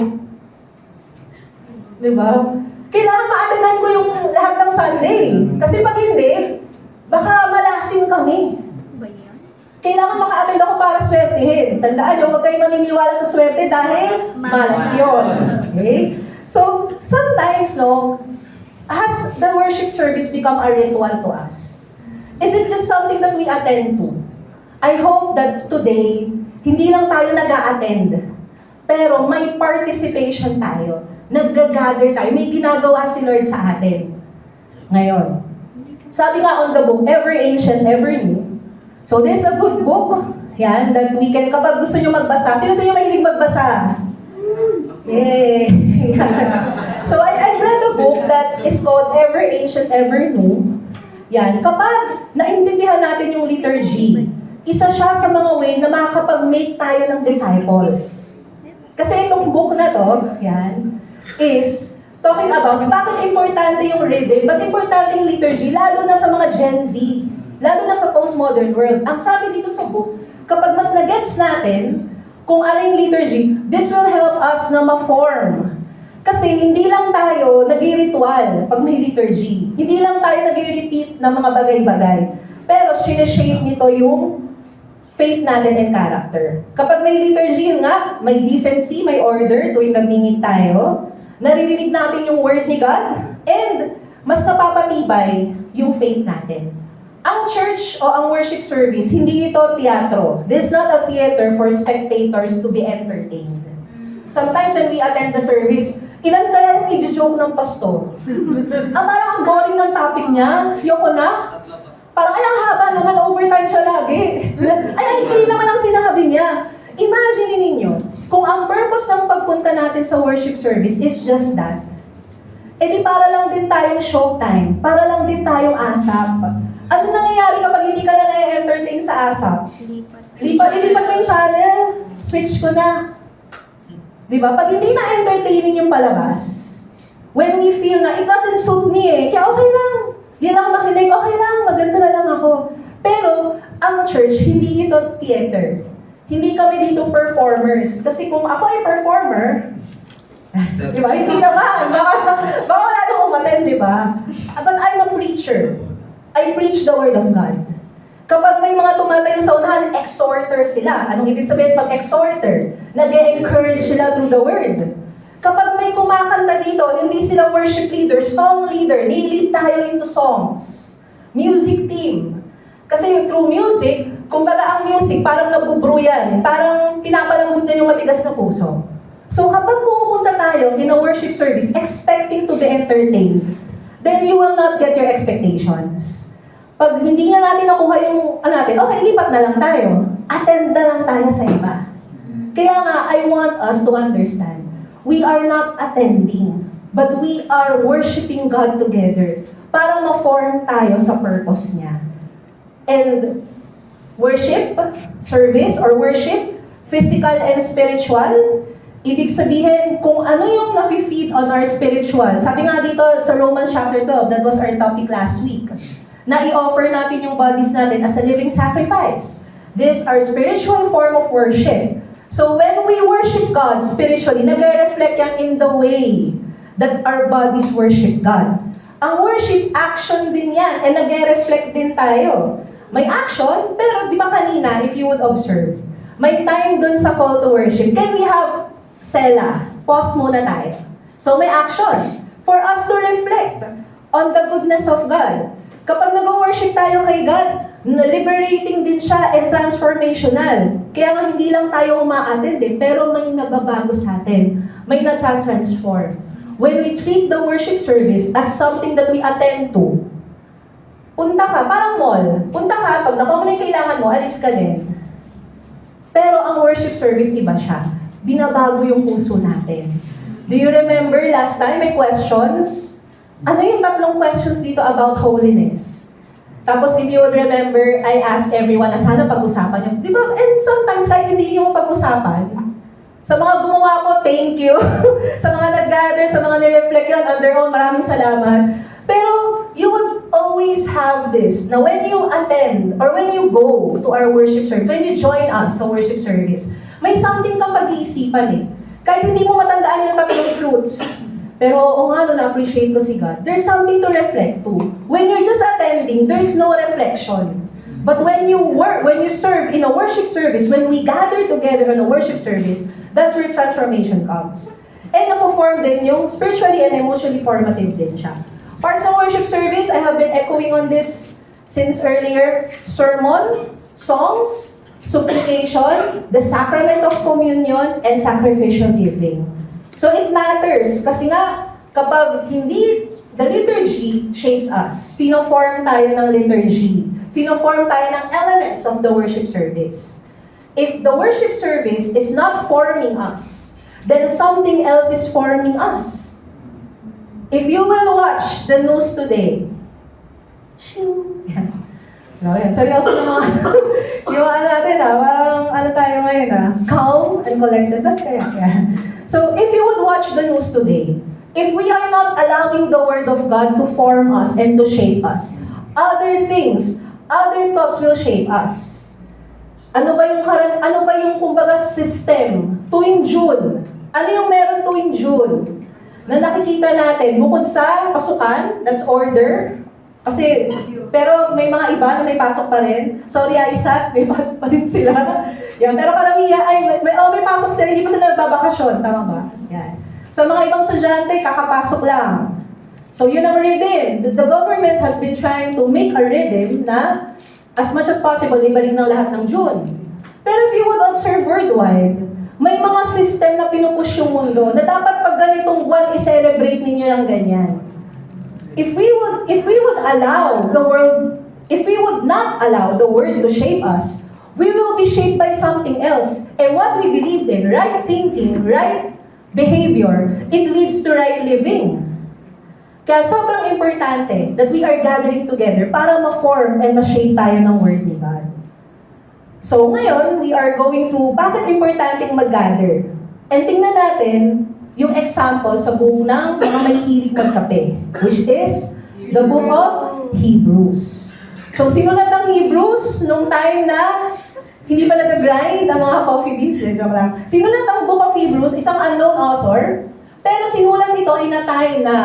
Di ba? Kailangan ma-attendan ko yung lahat ng Sunday. Kasi pag hindi, baka malasin kami. Kailangan maka-attend ako para swertihin. Tandaan nyo, huwag kayong maniniwala sa swerte dahil malas yun. Okay? So, sometimes, no, has the worship service become a ritual to us? Is it just something that we attend to? I hope that today, hindi lang tayo nag-a-attend, pero may participation tayo. Nag-gather tayo. May ginagawa si Lord sa atin. Ngayon, sabi nga on the book, Ever Ancient, Ever New. So there's a good book, yan, that we can, kapag gusto nyo magbasa, sino sa inyo mahilig magbasa? Yay! So I read a book that is called Ever Ancient, Ever New. Yan, kapag naintindihan natin yung liturgy, isa siya sa mga way na makakapag-make tayo ng disciples. Kasi itong book na to, yan, is talking about bakit importante yung rhythm, ba't importante yung liturgy, lalo na sa mga Gen Z, lalo na sa postmodern world. Ang sabi dito sa book, kapag mas na-gets natin kung ano yung liturgy, this will help us na ma-form. Kasi hindi lang tayo nag-ritual pag may liturgy. Hindi lang tayo nag-repeat ng mga bagay-bagay. Pero sineshape nito yung faith natin and character. Kapag may liturgy, yun nga, may decency, may order tuwing nagmingit tayo, naririnig natin yung word ni God, and mas napapatibay yung faith natin. Ang church o ang worship service, hindi ito teatro. This is not a theater for spectators to be entertained. Sometimes when we attend the service, ilan kaya yung i-joke ng pastor? Parang ang boring ng topic niya, yoko na. Parang ay ang haba naman, overtime siya lagi. Ay, hindi naman ang sinabi niya. Imagine ninyo, kung ang purpose ng pagpunta natin sa worship service is just that, edi para lang din tayong showtime, para lang din tayong asap. Ano nangyayari kapag hindi ka na na-entertain sa asap? Ilipat mo yung channel, switch ko na. Diba? Pag hindi na entertaining yung palabas, when we feel na it doesn't suit me kaya okay lang. Di lang makinig, okay lang, maganda na lang ako. Pero, ang church, hindi ito theater. Hindi kami dito performers. Kasi kung ako ay performer, di ba? Hindi naman. Baka wala nang umaten, di ba? But I'm a preacher. I preach the Word of God. Kapag may mga tumatayo sa unahan, exhorter sila. Anong ibig sabihin pag exhorter? Nag-encourage sila through the Word. Kapag may kumakanta dito, hindi sila worship leader, song leader, nilid tayo into songs. Music team. Kasi through music, kumbaga ang music, parang nabubro yan. Parang pinapalambot na yung matigas na puso. So kapag pumupunta tayo in a worship service, expecting to be entertained, then you will not get your expectations. Pag hindi nga natin nakuha yung natin, okay, lipat na lang tayo. Attend na lang tayo sa iba. Kaya nga, I want us to understand, we are not attending, but we are worshiping God together para ma-form tayo sa purpose niya. And worship, service, or worship, physical and spiritual, ibig sabihin, kung ano yung nafe-feed on our spiritual. Sabi nga dito sa Romans chapter 12, that was our topic last week, na i-offer natin yung bodies natin as a living sacrifice. This our spiritual form of worship. So when we worship God spiritually, nag-reflect yan in the way that our bodies worship God. Ang worship, action din yan, and nag-reflect din tayo. May action, pero di ba kanina, if you would observe, may time dun sa call to worship. Can we have Sela? Pause muna tayo. So may action for us to reflect on the goodness of God. Kapag nag-worship tayo kay God, liberating din siya and transformational. Kaya nga hindi lang tayo uma-attend pero may nababago sa atin. May na-transform. when we treat the worship service as something that we attend to, punta ka, parang mall. Punta ka, pag nakuha mo na yung kailangan mo, alis ka din. Pero ang worship service, iba siya. Binabago yung puso natin. Do you remember last time may questions? Ano yung 3 questions dito about holiness? Tapos if you would remember, I asked everyone na sana pag-usapan yun. Di ba? And sometimes kahit hindi nyo pag-usapan, sa mga gumawa po, thank you. Sa mga nag-gather, sa mga nireflect yun on their own, maraming salamat. Pero you would always have this, na when you attend or when you go to our worship service, when you join us sa worship service, may something kang pag-iisipan eh. Kahit hindi mo matandaan yung 3 fruits. Pero oo nga, no, na-appreciate ko si God. There's something to reflect to. When you're just attending, there's no reflection. But when you serve in a worship service, when we gather together in a worship service, that's where transformation comes. And na-form din yung spiritually and emotionally formative din siya. Para sa worship service, I have been echoing on this since earlier. Sermon, songs, supplication, the sacrament of communion, and sacrificial giving. So it matters kasi nga kapag hindi the liturgy shapes us, pino-form tayo ng liturgy, pino-form tayo ng elements of the worship service. If the worship service is not forming us, then something else is forming us. If you will watch the news today, seryoso yung mga, yung ano natin parang ano tayo ngayon calm and collected, but kaya. So, if you would watch the news today, if we are not allowing the Word of God to form us and to shape us, other things, other thoughts will shape us. Ano ba yung kumbaga system tuwing June? Ano yung meron tuwing June? Na nakikita natin, bukod sa pasukan, that's order. Kasi, pero may mga iba na may pasok pa rin. Sorry, Aisat, may pasok pa rin sila. Yan, pero karamihan, may pasok sila, hindi pa sila nagbabakasyon, tama ba? Yan. Sa mga ibang estudyante, kakapasok lang. So, yun ang rhythm. The government has been trying to make a rhythm na as much as possible, ibalik ng lahat ng June. Pero if you would observe worldwide, may mga system na pinupush yung mundo na dapat pag ganitong buwan, i-celebrate ninyo yung ganyan. If we would allow the world, if we would not allow the word to shape us, we will be shaped by something else. And what we believe in, right thinking, right behavior, it leads to right living. Kaya sobrang importante that we are gathering together para ma-form and ma-shape tayo ng Word ni God. So ngayon, we are going through bakit importanteng mag-gather. And tingnan natin yung example sa book ng mga mahihilig magkape, which is the book of Hebrews. So sinulat ng Hebrews nung time na hindi pa nag-grind ang mga coffee beans. Joke lang. Sinulat ang book of Hebrews, isang unknown author, pero sinulat ito in a time na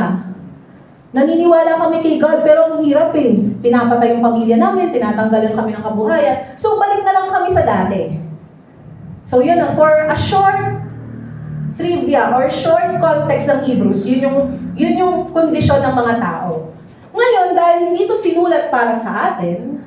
naniniwala kami kay God, pero ang hirap eh. Pinapatay yung pamilya namin, tinatanggalan kami ng kabuhayan. So, balik na lang kami sa dati. So, yun for a short trivia or short context ng Hebrews, yun yung kondisyon ng mga tao. Ngayon, dahil hindi ito sinulat para sa atin,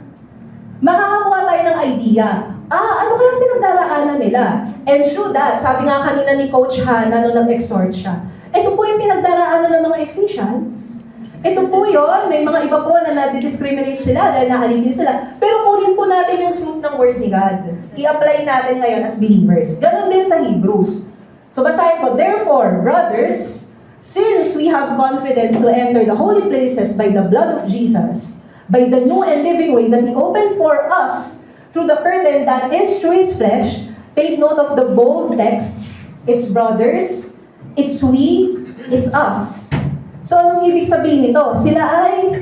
makakakuha tayo ng idea. Ano kayang pinagdaraanan nila? And through that, sabi nga kanina ni Coach Hannah nung nag-exhort siya, ito po yung pinagdaraanan ng mga Ephesians. Ito po yun, may mga iba po na nadidiscriminate sila dahil naalipin sila. Pero kunin po natin yung truth ng Word ni God. I-apply natin ngayon as believers. Ganon din sa Hebrews. So basahin ko, therefore, brothers, since we have confidence to enter the holy places by the blood of Jesus, by the new and living way that He opened for us through the curtain that is through His flesh, take note of the bold texts. It's brothers, it's we, it's us. So, anong ibig sabihin nito? Sila ay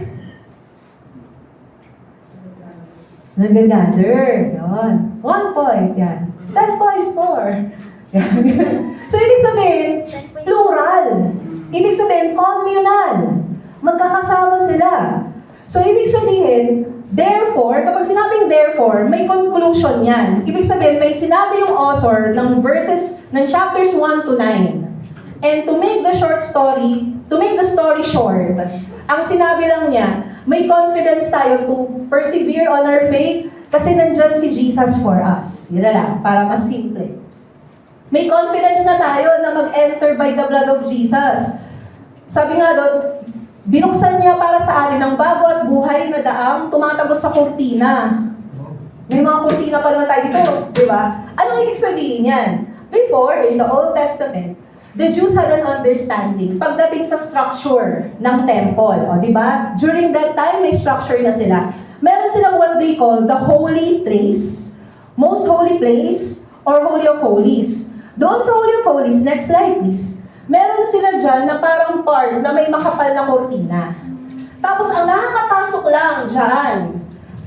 nag-gather. Yun. 1 point. Yan. 10 points more. Yan. So, ibig sabihin, plural. Ibig sabihin, communal. Magkakasama sila. So, ibig sabihin, therefore, kapag sinabing therefore, may conclusion yan. Ibig sabihin, may sinabi yung author ng verses, ng chapters 1 to 9. And to make the story short, ang sinabi lang niya, may confidence tayo to persevere on our faith kasi nandyan si Jesus for us. Yun na lang, para mas simple. May confidence na tayo na mag-enter by the blood of Jesus. Sabi nga doon, binuksan niya para sa atin ang bago at buhay na daang tumatagos sa kurtina. May mga kurtina pa naman tayo dito, di ba? Anong ibig sabihin yan? Before, in the Old Testament, the Jews had an understanding pagdating sa structure ng temple. O, di ba? During that time, may structure na sila. Meron silang what they call the holy place, most holy place, or Holy of Holies. Doon sa Holy of Holies, next slide please, meron sila dyan na parang part na may makapal na kortina. Tapos ang nakakapasok lang dyan,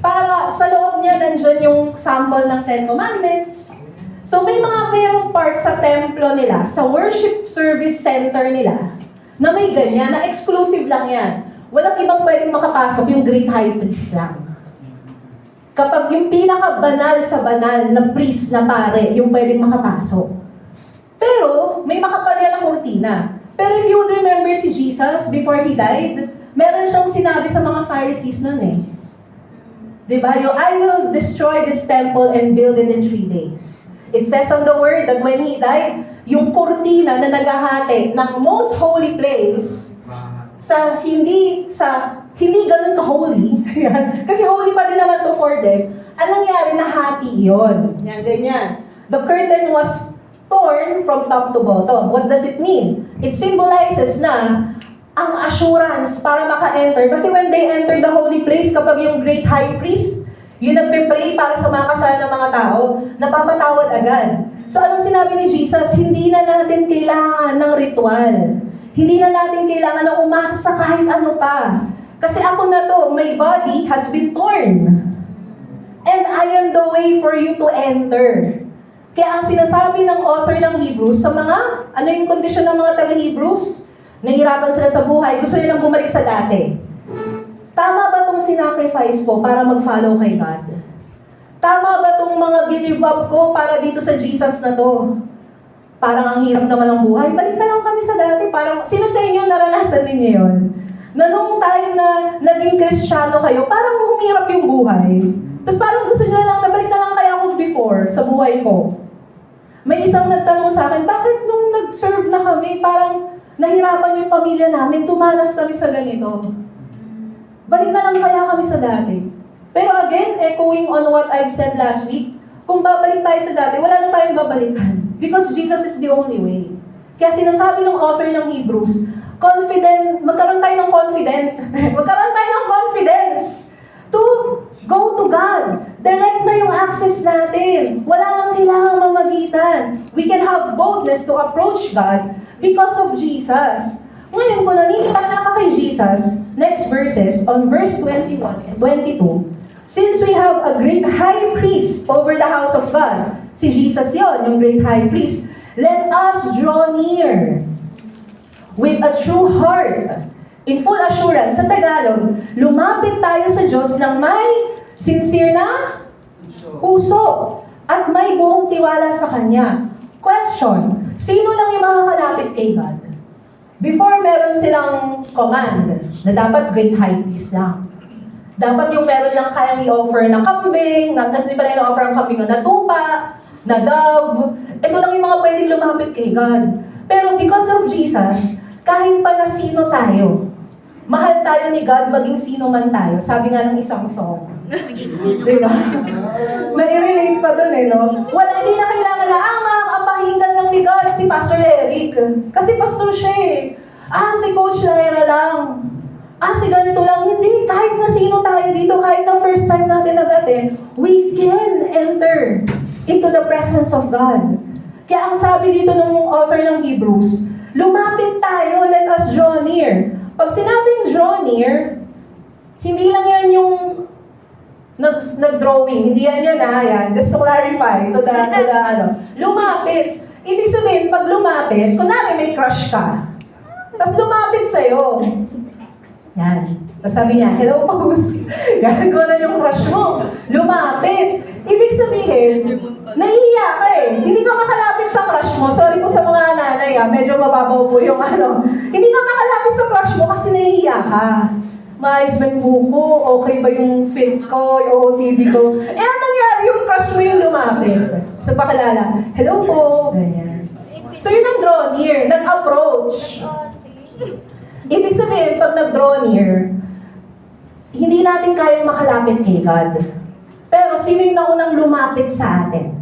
para sa loob niya nandyan yung sample ng Ten Commandments. So mayroong part sa templo nila, sa worship service center nila, na may ganyan, na exclusive lang yan. Walang ibang pwedeng makapasok, yung great high priest lang. Kapag yung pinaka-banal sa banal na priest na pare, yung pwedeng makapasok. Pero, may makapal yan ng kurtina. Pero if you would remember si Jesus, before He died, meron siyang sinabi sa mga Pharisees nun eh. Diba? Yung, I will destroy this temple and build it in 3 days. It says on the word that when He died, yung kurtina na naghahati ng most holy place sa hindi ganun ka-holy, kasi holy pa din naman to for them, anong nangyari? Nahati yun. Yan, ganyan. The curtain was torn from top to bottom. What does it mean? It symbolizes na ang assurance para maka-enter. Kasi when they enter the holy place, kapag yung great high priest, yung nagpe-pray para sa mga kasalanan ng mga tao, napapatawad agad. So anong sinabi ni Jesus? Hindi na natin kailangan ng ritual. Hindi na natin kailangan ng umasa sa kahit ano pa. Kasi ako na to, my body has been torn. And I am the way for you to enter. Kaya ang sinasabi ng author ng Hebrews sa mga, ano yung kondisyon ng mga taga-Hebrews? Nahihirapan sila sa buhay, gusto nilang bumalik sa dati. Tama ba itong sinacrifice ko para mag-follow kay God? Tama ba itong mga give up ko para dito sa Jesus na to? Parang ang hirap naman ng buhay, balik na lang kami sa dati. Parang, sino sa inyo naranasan ninyo yun? Na nung time na naging Kristiyano kayo, parang humirap yung buhay. Tapos parang gusto nyo lang, nabalik na lang kaya ako before sa buhay ko. May isang nagtanong sa akin, bakit nung nag-serve na kami, parang nahirapan yung pamilya namin, tumanas kami sa ganito. Balik na lang kaya kami sa dati. Pero again, echoing on what I've said last week, kung babalik tayo sa dati, wala na tayong babalikan. Because Jesus is the only way. Kaya sinasabi ng author ng Hebrews, magkaroon tayo ng confidence to go to God. Direct na yung access natin. Wala nang kailangang mamagitan. We can have boldness to approach God because of Jesus. Ngayon, kung naniniwala ka kay Jesus, next verses, on verse 21 and 22, since we have a great high priest over the house of God, si Jesus yon, yung great high priest, let us draw near with a true heart, in full assurance. Sa Tagalog, lumapit tayo sa Diyos ng may sincere na puso at may buong tiwala sa Kanya. Question, sino lang yung makakalapit kay God? Before, meron silang command na dapat great high priest lang. Dapat yung meron lang kayang i-offer ng kambing, tapos di pala i-offer ang kambing na tupa, na dove. Ito lang yung mga pwedeng lumapit kay God. Pero because of Jesus, kahit pa na sino tayo, mahal tayo ni God maging sino man tayo. Sabi nga ng isang song. Diba? Nai-relate pa dun eh, no? Hindi na kailangan na, makakapahinggan lang ni God si Pastor Eric. Kasi pastor siya eh. Si Coach Lyra lang. Si ganito lang. Hindi, kahit na sino tayo dito, kahit na first time natin nag-attend, we can enter into the presence of God. Kaya ang sabi dito ng author ng Hebrews, lumapit tayo, let us draw near. Pag sinabing draw near, hindi lang yan yung nag-drawing. Hindi yan yan. Just to clarify, to the lumapit. Ibig sabihin, pag lumapit, kunwari may crush ka, tapos lumapit sa'yo. Yan. Tapos sabi niya, hello, Pause. Yan, ko na yung crush mo. Lumapit. Ibig sabihin, nahihiya ka eh. Hindi ka makalapit sa crush mo. Sorry po sa mga nanay medyo mababaw po yung Hindi ka makalapit sa crush mo kasi nahihiya ka. Maayos ba yung buko? Okay ba yung fit ko? Yung OOTD ko? Ano nangyari yung crush mo yung lumapit? So pakilala, hello po. Ganyan. So yun ang draw near, nag-approach. Ibig sabihin, pag nag-draw near, hindi natin kayang makalapit kay God. Pero sino yung naunang lumapit sa atin?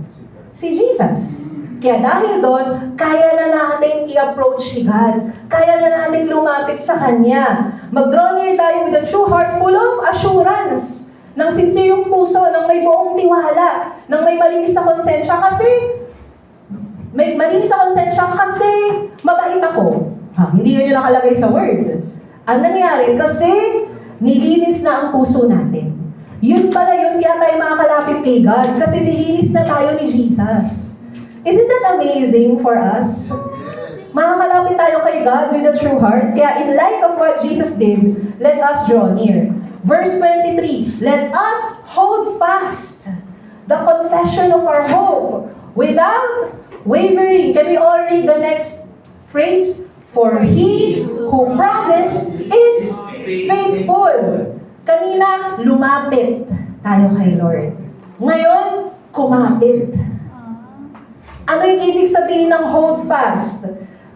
Si Jesus. Kaya dahil doon, kaya na natin i-approach si God. Kaya na natin lumapit sa Kanya. Mag-draw near tayo with a true heart full of assurance. Nang sincere yung puso, nang may buong tiwala, nang may malinis na konsensya kasi mabait ako. Hindi yun yung nakalagay sa word. Ang nangyari, kasi nilinis na ang puso natin. Yun pala yun, kaya tayo makakalapit kay God. Kasi nilinis na tayo ni Jesus. Isn't that amazing for us? Makakalapit tayo kay God with a true heart. Kaya in light of what Jesus did, let us draw near. Verse 23, let us hold fast the confession of our hope without wavering. Can we all read the next phrase? For He who promised is faithful. Kanina, lumapit tayo kay Lord. Ngayon, kumapit. Ano yung ibig sabihin ng hold fast?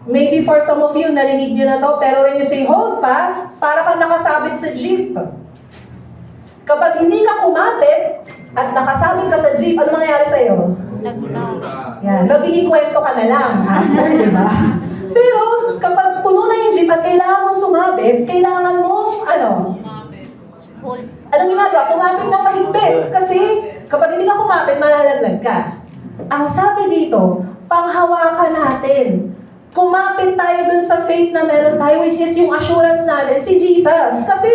Maybe for some of you, narinig nyo na to, pero when you say hold fast, para kang nakasabit sa jeep. Kapag hindi ka kumapit at nakasabit ka sa jeep, ano mangyayari sa'yo? Yan, magiging kwento ka na lang after, di ba? Pero kapag puno na yung jeep at kailangan mong sumabit, kailangan mong, anong ginagawa? Kumapit ng mahigpit. Kasi kapag hindi ka kumapit, malalaglag ka. Ang sabi dito, panghawakan natin. Kumapit tayo dun sa faith na meron tayo, which is yung assurance natin, si Jesus. Kasi,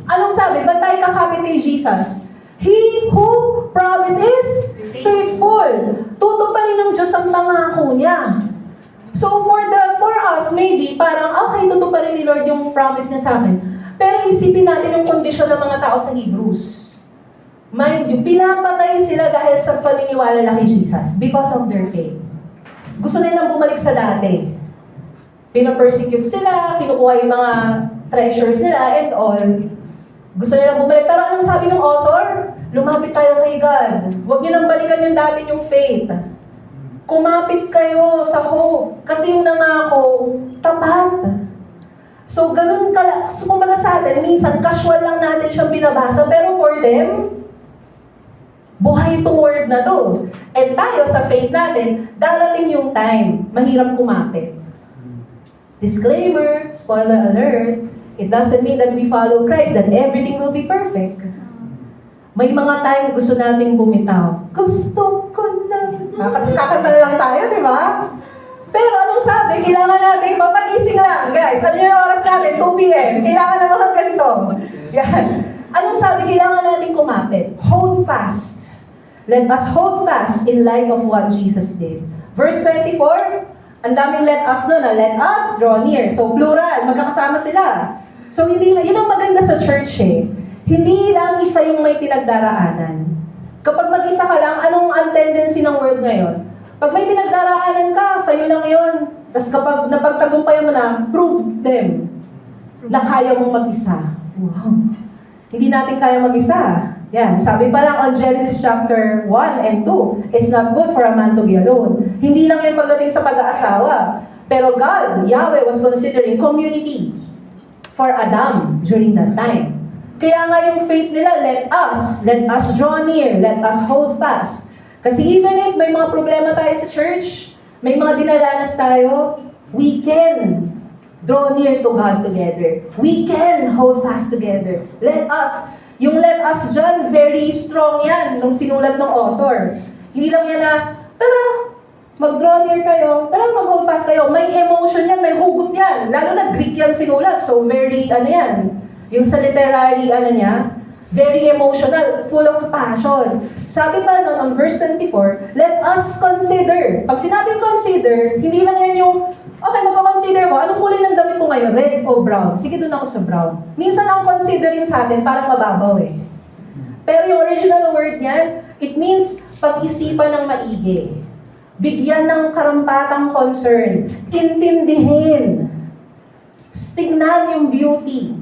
anong sabi? Ba't tayo kakapit kay Jesus? He who promises faithful. Tutuparin ng Diyos ang pangako niya. So for us, maybe, parang, okay, tutuparin ni Lord yung promise niya sa akin. Pero isipin natin yung kondisyon ng mga tao sa Hebrews. Mind you, pinapatay sila dahil sa paniniwala lang kay Jesus because of their faith. Gusto nilang bumalik sa dati. Pinapersecute sila, kinukuha yung mga treasures nila and all. Gusto nilang bumalik. Pero anong sabi ng author? Lumapit tayo kay God. Huwag niyo nang balikan yung dati yung faith. Kumapit kayo sa hope. Kasi yung nangako, tapat. So, ganun so, kumbaga sa atin, minsan, casual lang natin siyang binabasa, pero for them, buhay itong word na to. And tayo, sa faith natin, darating yung time, mahirap kumapit. Disclaimer, spoiler alert, it doesn't mean that we follow Christ, that everything will be perfect. May mga time gusto nating bumitaw. Gusto ko lang. Kakanta lang tayo, di ba? Pero anong sabi? Kailangan natin mapagising lang, guys. Ano yung oras natin? 2 p.m. Kailangan na mga ganito. Yan. Anong sabi? Kailangan natin kumapit. Hold fast. Let us hold fast in light of what Jesus did. Verse 24, ang daming let us na. Let us draw near. So plural, magkakasama sila. So hindi, yun ang maganda sa church eh. Hindi lang isa yung may pinagdaraanan. Kapag mag-isa ka lang, anong ang tendency ng world ngayon? Pag may pinagdaraanan ka, sa'yo lang yun. Tapos kapag napagtagumpayan mo na, prove them na kaya mong mag-isa. Wow. Hindi natin kaya mag-isa. Yan. Sabi pa lang on Genesis chapter 1 and 2, it's not good for a man to be alone. Hindi lang yan pagdating sa pag-aasawa. Pero God, Yahweh, was considering community for Adam during that time. Kaya nga yung faith nila, let us draw near, let us hold fast. Kasi even if may mga problema tayo sa church, may mga dinadanas tayo, we can draw near to God together. We can hold fast together. Yung let us dyan, very strong yan, nung sinulat ng author. Hindi lang yan na, tara, mag-draw near kayo, tara, mag-hold fast kayo. May emotion yan, may hugot yan. Lalo na Greek yan sinulat, so very, yan, yung sa literary, very emotional, full of passion. Sabi pa nun, on verse 24, let us consider. Pag sinabing consider, hindi lang yan yung, okay, magpa-consider ko, anong kulay ng damit mo ngayon, red o brown? Sige, doon ako sa brown. Minsan ang considering sa atin, parang mababaw eh. Pero yung original word niyan, it means pag-isipan ng maigi. Bigyan ng karampatang concern. Intindihin. Tingnan yung beauty.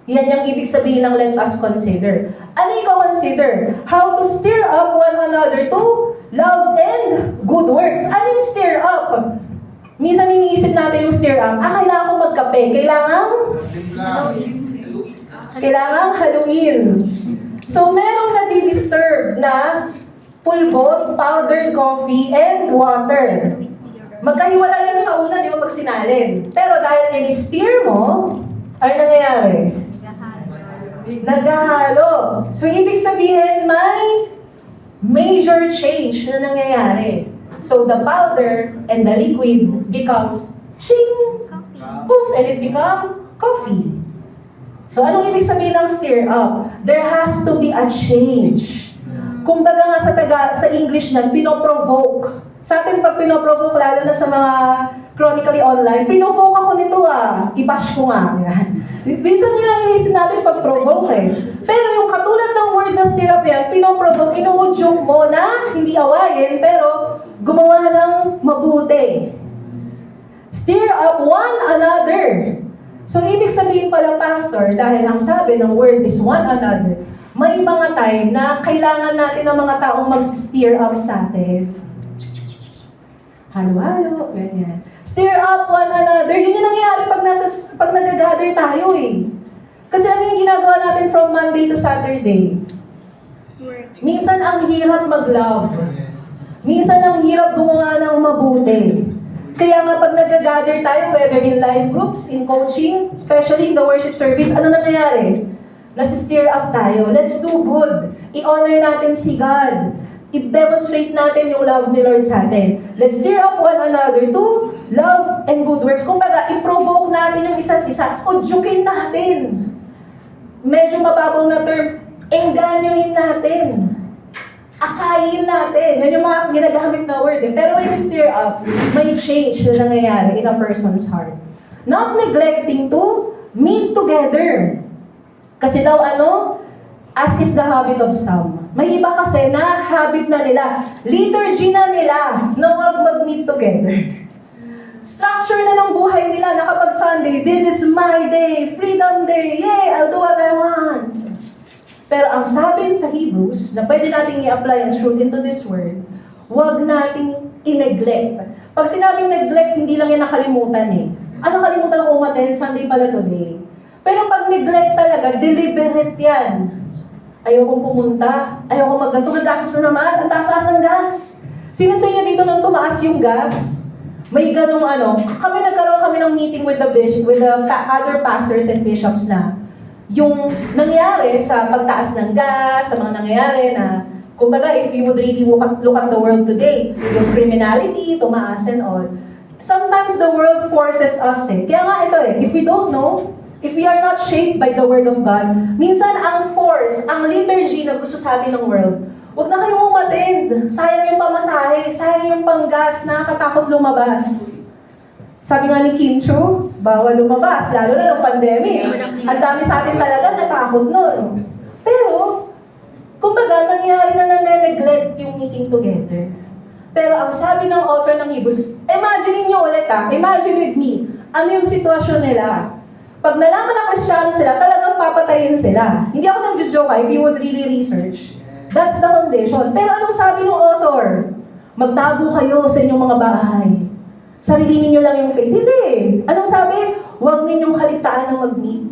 Yan yung ibig sabihin ng let us consider. Ano yung consider? How to stir up one another to love and good works. Ano yung stir up? Minsan iniisip natin yung stir up, kailangan kong magkape, kailangan haluin. So, merong nadi-disturb na pulbos, powdered coffee, and water. Magkahiwalay yan sa una, di ba, pag sinalin. Pero dahil in-steer mo, ano nangyayari? Naghahalo. So, ibig sabihin, may major change na nangyayari. So, the powder and the liquid becomes shing, poof, and it becomes coffee. So, anong ibig sabihin ng stir up? There has to be a change. Kumbaga nga sa English na, pinoprovoke. Sa atin, pag pinoprovoke, lalo na sa mga chronically online, pinovoke ako nito i-bash ko nga. Yan. Minsan yun ang inisip natin pag provoke Pero yung katulad ng word na stir up yan, pinoprovoke, inuudyok mo na hindi awayin, pero gumawa ng mabuti. Stir up one another. So, ibig sabihin pala, Pastor, dahil ang sabi ng word is one another, may mga time na kailangan natin ng mga taong mag-stir up sa atin. Halo-halo, ganyan. Stir up one another. Yun yung nangyayari pag nag-gather tayo Kasi ano yung ginagawa natin from Monday to Saturday? Minsan ang hirap mag-love. Minsan ang hirap gumawa ng mabuti. Kaya nga pag nag-gather tayo, whether in life groups, in coaching, especially in the worship service, ano nangyayari? Nasi-stir up tayo. Let's do good. I-honor natin si God. I-demonstrate natin yung love ni Lord sa atin. Let's stir up one another to love and good works. Kumbaga, i-provoke natin yung isa't isa. Udyukin natin. Medyo mababaw na term, engganyohin natin. Akayin natin. Yan yung mga ginagamit na word. Pero when you stir up, may change na nangyayari in a person's heart. Not neglecting to meet together. Kasi daw as is the habit of some. May iba kasi na habit na nila, liturgy na nila, na wag mag-meet together. Structure na ng buhay nila na kapag Sunday, this is my day, freedom day, yay, I'll do what I want. Pero ang sabi sa Hebrews, na pwede nating i-apply ang truth into this word, wag nating i-neglect. Pag sinabing neglect, hindi lang yan nakalimutan Ano kalimutan ng umaten? Sunday pala today. Pero pag neglect talaga, deliberate yan. Ayokong pumunta, ayokong magganto, gagastos na naman, ang taas ng gas. Sino sa inyo dito nung tumaas yung gas? May ganong nagkaroon kami ng meeting with the other pastors and bishops na yung nangyari sa pagtaas ng gas, sa mga nangyayari na, kumbaga, if you would really look at the world today, yung criminality, tumaas and all, sometimes the world forces us Kaya nga ito if we don't know, if we are not shaped by the Word of God, minsan ang force, ang liturgy na gusto sa atin ng world, huwag na kayong umattend. Sayang yung pamasahe, sayang yung panggas, nakakatakot lumabas. Sabi nga ni Kim Chu, bawal lumabas, lalo na ng pandemic. Ang dami sa atin talaga natakot nun. Pero, kumbaga, nangyari na neglect yung meeting together. Pero ang sabi ng author ng Hebrews, imagine niyo ulit imagine with me, ano yung sitwasyon nila. Pag nalaman na Kristiyano sila, talagang papatayin sila. Hindi ako nag-joke if you would really research. That's the condition. Pero anong sabi ng author? Magtago kayo sa inyong mga bahay. Sarilinin nyo lang yung faith. Hindi. Anong sabi? Huwag ninyong kaligtaan na mag-meet.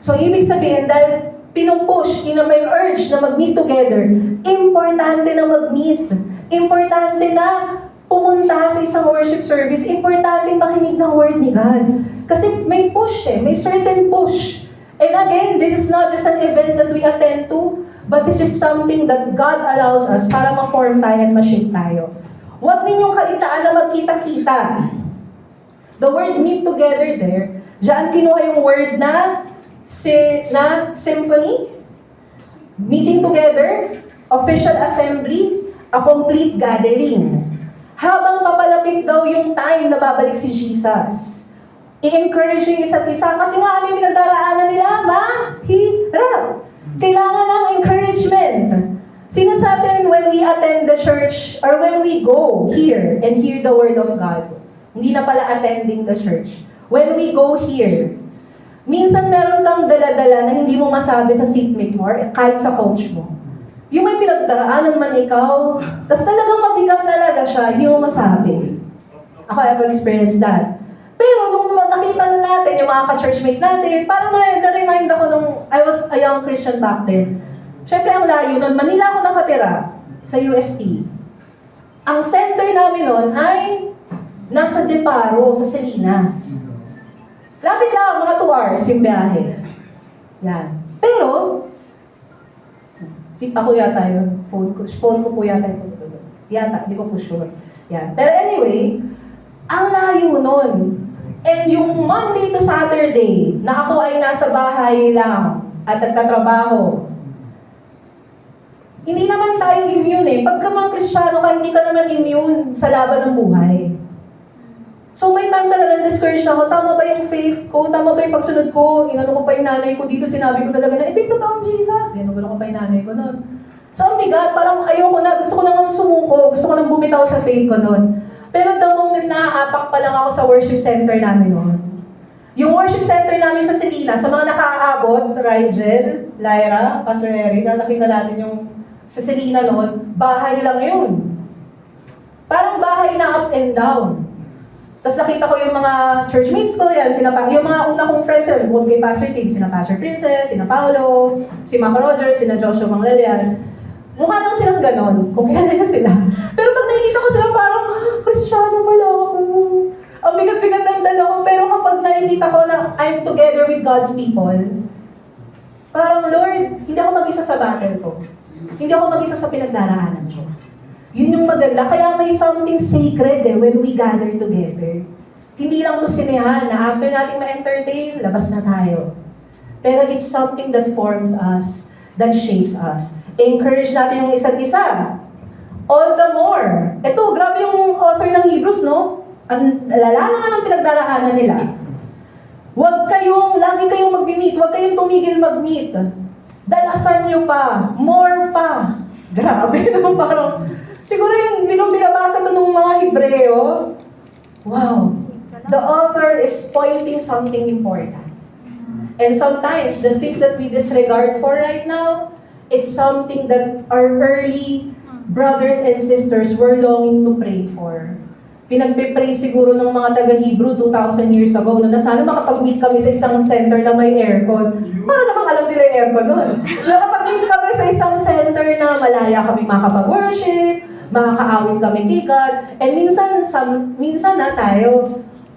So, ibig sabihin, dahil pinupush, may urge na mag-meet together, importante na mag-meet. Importante na pumunta sa isang worship service. Importante makinig ng word ni God. Kasi may push may certain push. And again, this is not just an event that we attend to, but this is something that God allows us para ma-form tayo and ma-shape tayo. Huwag ninyong kalitaan na magkita-kita. The word meet together there, diyan kinuha yung word na symphony, meeting together, official assembly, a complete gathering. Habang papalapit daw yung time na babalik si Jesus, i-encourage yung isa't isa kasi nga ano yung pinagdaraanan nila? Mahirap. Kailangan ng encouragement. Sino sa atin when we attend the church or when we go here and hear the word of God? Hindi na pala attending the church. When we go here, minsan meron kang dala-dala na hindi mo masabi sa seatmate mo or kahit sa coach mo. Yung may pinagdaraanan man ikaw, tas talagang mabigat talaga siya, hindi mo masabi. Ako, I've experienced that. Pero nung nakita na natin yung mga ka-churchmate natin, parang na-remind ako nung I was a young Christian back then. Siyempre, ang layo nun, Manila ako nakatira sa UST. Ang center namin nun ay nasa Deparo, sa Salina. Lapit lang, mga 2 hours yung biyahe. Yan. Pero, ako yata yun. Phone ko po yata yung tutulog. Yata, di ko po sure. Yan. Pero anyway, ang layo nun. And yung Monday to Saturday, na ako ay nasa bahay lang at nagtatrabaho, hindi naman tayo immune eh. Pagka mga Kristiyano ka, hindi ka naman immune sa laban ng buhay. So may time talaga discourage ako, tama ba yung faith ko? Tama ba yung pagsunod ko? Inano ko pa yung nanay ko dito, sinabi ko talaga na, ito yung totoong Jesus. Ginugulo ko pa yung nanay ko nun. So ang bigat, parang ayoko na, gusto ko nang sumuko, gusto ko nang bumitaw sa faith ko nun. Pero the moment na apak pa lang ako sa worship center namin nun, yung worship center namin sa Selina, sa mga nakakaabot, Rigel, Lyra, Pastor Eric, nakita natin yung sa Selina noon, bahay lang yun. Parang bahay na up and down. Tapos nakita ko yung mga churchmates ko, yan, yung mga una kong friends yun, bukod kay Pastor Tim, sina Pastor Princess, sina Paolo, si Mac Roger, sina Joshua Manglalian. Mukha lang silang ganon, kung kaya na sila. Pero pag nakikita ko sila, parang, Kristiyano pala ako. Ang bigat-bigat ng dala ko, pero kapag nakikita ko na I'm together with God's people, parang, Lord, hindi ako mag-isa sa battle ko. Hindi ako mag-isa sa pinagdaraanan ko. Yun yung maganda. Kaya may something sacred when we gather together. Hindi lang to sinehan na after nating ma-entertain, labas na tayo. Pero it's something that forms us, that shapes us. Encourage natin yung isa't isa. All the more. Ito, grabe yung author ng Hebrews, no? Ang lala nga ng pinagdaraanan nila. Lagi kayong mag-meet, huwag kayong tumigil mag-meet. Dalasan nyo pa, more pa. Grabe naman parang, siguro yung binabasa to ng mga Hebreo, wow, the author is pointing something important. And sometimes, the things that we disregard for right now, it's something that our early brothers and sisters were longing to pray for. Pinagpe-pray siguro ng mga taga-Hebrew 2,000 years ago na sana makapag-meet kami sa isang center na may aircon. Para namang alam nila yung aircon nun. Nakapag-meet kami sa isang center na malaya kami makapag-worship, makakaawit kami kay God. And minsan na tayo,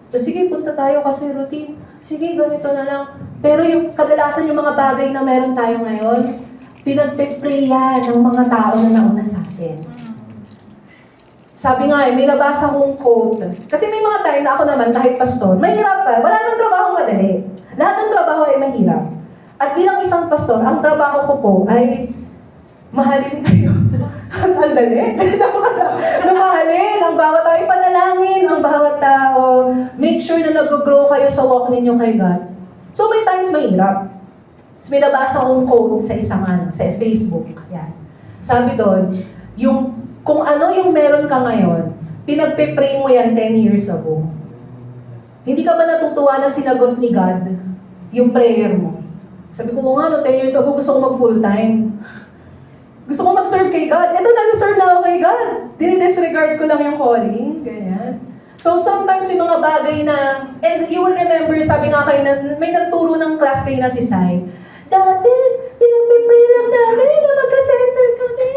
sige, punta tayo kasi routine. Sige, ganito na lang. Pero yung kadalasan yung mga bagay na meron tayo ngayon, pinagpe-pray yan ng mga tao na nauna sa atin. Sabi nga may nabasa kong quote. Kasi may mga time na ako naman, kahit pastor, mahirap ka. Wala nang trabaho madali. Lahat ng trabaho ay mahirap. At bilang isang pastor, ang trabaho ko po ay mahalin kayo. Ang dali. Mahalin ang bawat tao, ipanalangin ang bawat tao. Make sure na nag-grow kayo sa walk ninyo kay God. So may times mahirap. So may nabasa kong quote sa isang sa Facebook. Yan. Sabi doon, kung ano yung meron ka ngayon, pinagpe-pray mo yan 10 years ago. Hindi ka ba natutuwa na sinagot ni God yung prayer mo? Sabi ko, 10 years ago gusto ko mag-full-time. Gusto ko mag-serve kay God. Ito, nag-serve na ako kay God. Dinidisregard ko lang yung calling. Ganyan. So sometimes yung mga bagay na, and you will remember, sabi nga kayo na, may nagturo ng class kayo na si Sai. Dati, pinagpipray lang namin na magka-center kami.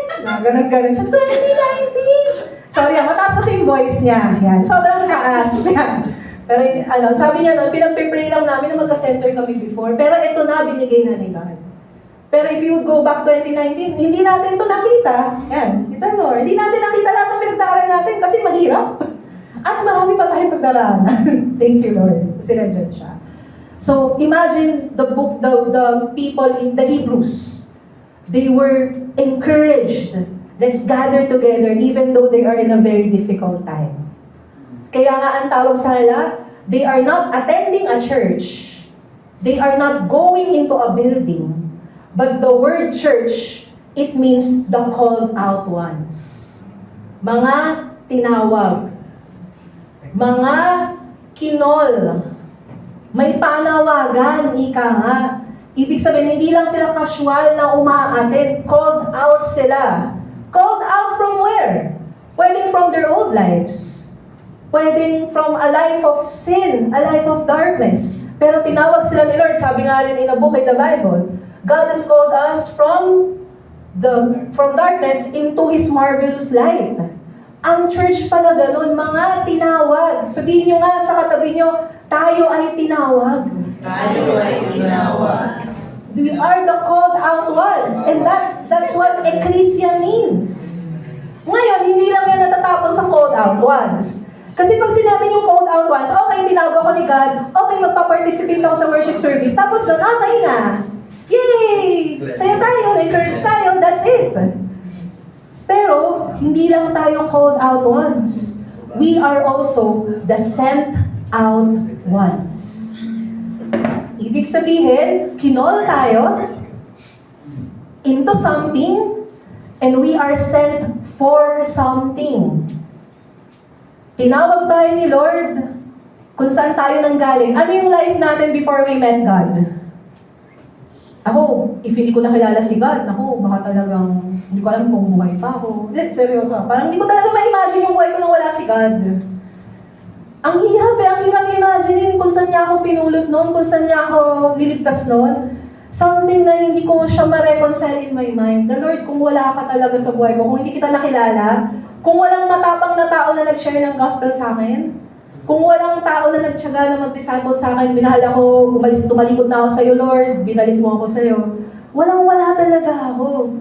Ganun siya. 2019! Sorry, mataas kasi yung voice niya. Yan. Sobrang taas. Yan. Pero sabi niya pinagpipray lang namin na magka-center kami before. Pero ito na, binigay na ni God. Pero if you would go back 2019, hindi natin ito nakita. Yan. Kita mo, hindi natin nakita lahat ng pinagdaraanan natin kasi mahirap. At marami pa tayong pagdaraanan. Thank you, Lord. Kasi nandiyan siya. So imagine the people in the Hebrews. They were encouraged. Let's gather together even though they are in a very difficult time. Kaya nga ang tawag sa kanila, they are not attending a church. They are not going into a building. But the word church, it means the called out ones. Mga tinawag. Mga kinol. May panawagan, ika nga. Ibig sabihin, hindi lang sila casual na umaattend. Called out sila. Called out from where? Pwedeng from their old lives. pwedeng from a life of sin, a life of darkness. Pero tinawag sila ni Lord, sabi nga rin in a book in the Bible, God has called us from darkness into His marvelous light. Ang church pala ganun, mga tinawag. Sabihin nyo nga sa katabi nyo, tayo ay tinawag. Tayo ay tinawag. We are the called out ones. And that's what ecclesia means. Ngayon, hindi lang yan natatapos sa called out ones. Kasi pag sinabi yung called out ones, okay, tinawag ako ni God, okay, magpa-participate ako sa worship service, tapos doon, okay na. Yay! Saya tayo, encourage tayo, that's it. Pero, hindi lang tayo called out ones. We are also the sent out ones. Ibig sabihin, kinol tayo into something and we are sent for something. Tinawag tayo ni Lord kung saan tayo nanggaling. Ano yung life natin before we met God? Ako, if hindi ko nakilala si God, ako, baka talagang, hindi ko alam kung buhay pa ako. Seryoso. Parang hindi ko talaga ma-imagine yung buhay ko nang wala si God. Ang hirap imagine kung saan niya ako pinulot noon, kung saan niya ako niligtas noon. Something na hindi ko siya ma-reconcile in my mind. The Lord, kung wala ka talaga sa buhay ko, kung hindi kita nakilala, kung walang matapang na tao na nag-share ng gospel sa akin, kung walang tao na nagtiyaga na mag-disciple sa akin, minahal ako, tumalikod na ako sa iyo, Lord, binalik mo ako sa iyo. Walang-wala talaga ako.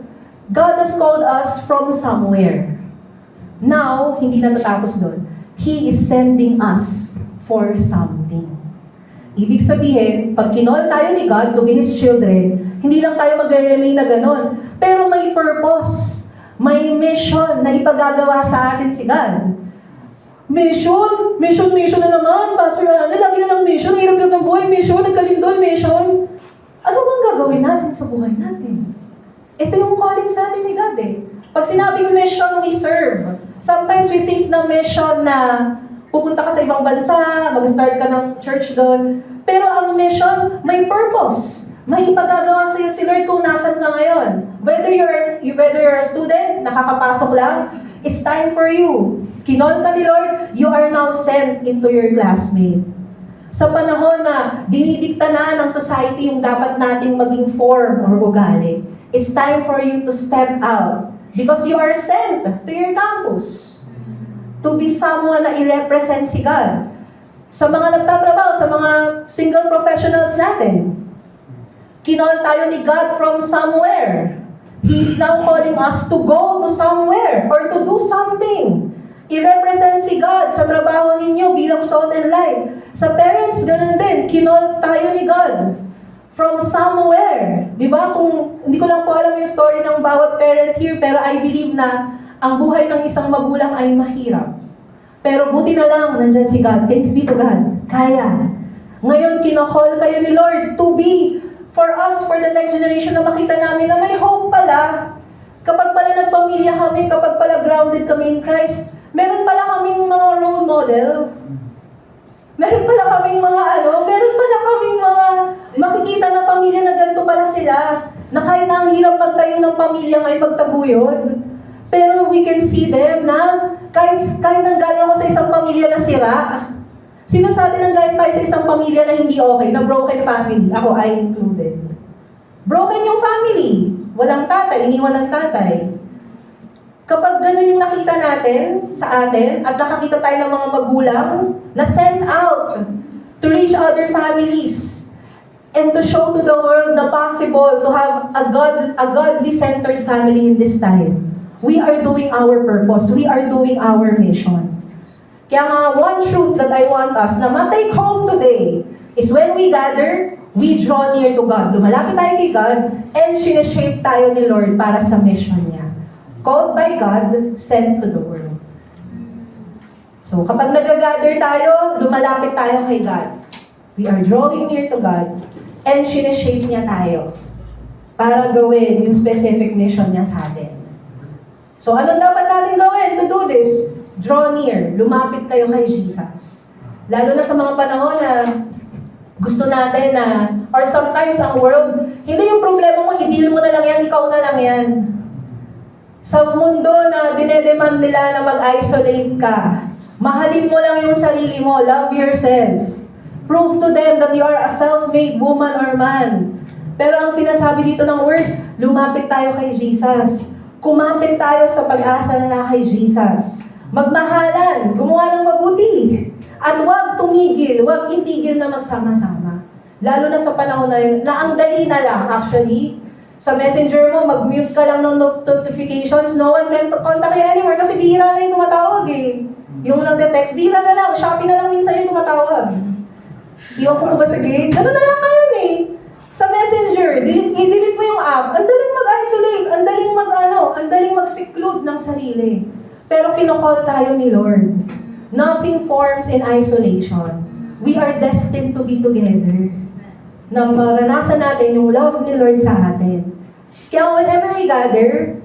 God has called us from somewhere. Now, hindi na natapos doon. He is sending us for something. Ibig sabihin, pag kinol tayo ni God to be His children, hindi lang tayo mag-remain na ganon, pero may purpose, may mission na ipagagawa sa atin si God. Mission na naman, Pastor Ana, lagi na ng mission, hirap ng buhay, mission, nagkalindol, mission. Ano bang gagawin natin sa buhay natin? Ito yung calling sa atin ni God eh. Pag sinabing mission, we serve. Sometimes we think na mission na pupunta ka sa ibang bansa, mag-start ka ng church doon. Pero ang mission, may purpose. May ipagagawa sa iyo si Lord kung nasan ka ngayon. Whether you're a student, nakakapasok lang, it's time for you. Kinol ka ni Lord, you are now sent into your classmate. Sa panahon na dinidikta na ng society yung dapat nating maging form or ugali, it's time for you to step out because you are sent to your campus to be someone na i-represent si God. Sa mga nagtatrabaho, sa mga single professionals natin, kinol tayo ni God from somewhere. He is now calling us to go to somewhere or to do something. I-represent si God sa trabaho ninyo bilang salt and light. Sa parents, ganun din. Kinol tayo ni God from somewhere. Di ba? Kung hindi ko lang po alam yung story ng bawat parent here, pero I believe na ang buhay ng isang magulang ay mahirap. Pero buti na lang, nandyan si God. Thanks be to God. Kaya. Ngayon, kinokall kayo ni Lord to be for us, for the next generation na makita namin na may hope pala. Kapag pala nagpamilya kami, kapag pala grounded kami in Christ, meron pala kaming mga role model. Meron pala kaming mga makikita na pamilya na ganito pala sila. Na kahit na ang hirap magtayo ng pamilya may pagtaguyod. Pero we can see them na kahit nanggaling ako sa isang pamilya na sira, sino sa atin nanggaling tayo sa isang pamilya na hindi okay, na broken family? Ako, I included. Broken yung family. Walang tatay, iniwan ng tatay. Kapag ganun yung nakita natin sa atin, at nakakita tayo ng mga magulang na sent out to reach other families and to show to the world na possible to have a godly-centered family in this time. We are doing our purpose. We are doing our mission. Kaya nga, one truth that I want us na ma-take home today is when we gather, we draw near to God. Lumalapit tayo kay God and sineshape tayo ni Lord para sa mission niya. Called by God, sent to the world. So, kapag nag-gather tayo, lumalapit tayo kay God. We are drawing near to God and sineshape niya tayo para gawin yung specific mission niya sa atin. So, anong dapat natin gawin to do this? Draw near. Lumapit kayo kay Jesus. Lalo na sa mga panahon na gusto natin na, or sometimes ang world, hindi yung problema mo, i-deal mo na lang yan, ikaw na lang yan. Sa mundo na dinedemand nila na mag-isolate ka, Mahalin mo lang yung sarili mo. Love yourself. Prove to them that you are a self-made woman or man. Pero ang sinasabi dito ng word, lumapit tayo kay Jesus. Kumapit tayo sa pag-asa na kay Jesus. Magmahalan, gumawa ng mabuti. At huwag tumigil, huwag itigil na magsama-sama. Lalo na sa panahon na yun, na ang dali na lang actually. Sa messenger mo, mag-mute ka lang ng notifications, no one can contact you anymore kasi bihira na yung tumatawag eh. Yung nagde-text, bihira na lang, Shopee na lang minsan yung tumatawag. Iwan ko ba sa gate? Ganun na lang ngayon eh. Sa messenger, i-delete mo yung app, ang daling mag-isolate, ang daling mag-seclude ng sarili. Pero kinocall tayo ni Lord. Nothing forms in isolation. We are destined to be together. Na maranasan natin yung love ni Lord sa atin. Kaya whenever we gather,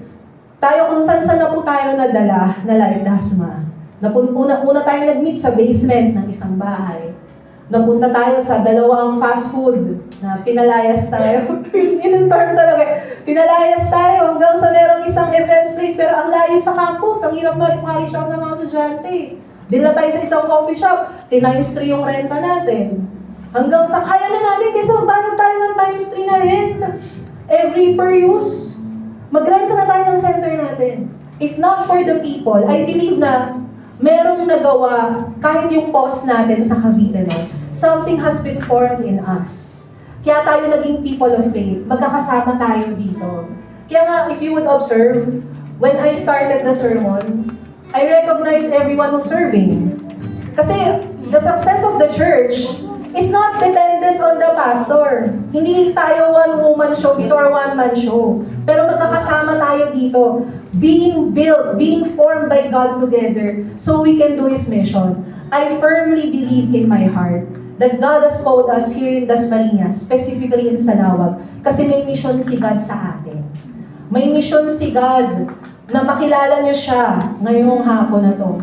tayo kung saan na po tayo nadala na Life Dasma. Una tayo nag-meet sa basement ng isang bahay. Napunta tayo sa dalawang fast food na pinalayas tayo. In-turn talaga. Pinalayas tayo hanggang sa merong isang events place pero ang layo sa campus. Ang hirap ma-repair shop ng mga estudyante. Dila tayo sa isang coffee shop. Times 3 yung renta natin. Hanggang sa kaya na natin kaysa magbayad tayo ng times 3 na rent. Every per use. Magrenta na tayo ng center natin. If not for the people, I believe na merong nagawa kahit yung post natin sa Cavite, no? Something has been formed in us. Kaya tayo naging people of faith. Magkakasama tayo dito. Kaya nga, if you would observe, when I started the sermon, I recognize everyone who's serving. Kasi the success of the church is not dependent on the pastor. Hindi tayo one-woman show dito or one-man show. Pero magkakasama tayo dito, being built, being formed by God together so we can do His mission. I firmly believe in my heart that God has called us here in Dasmariñas, specifically in Salawag, kasi may mission si God sa atin. May mission si God na makilala niyo siya ngayong hapon na to.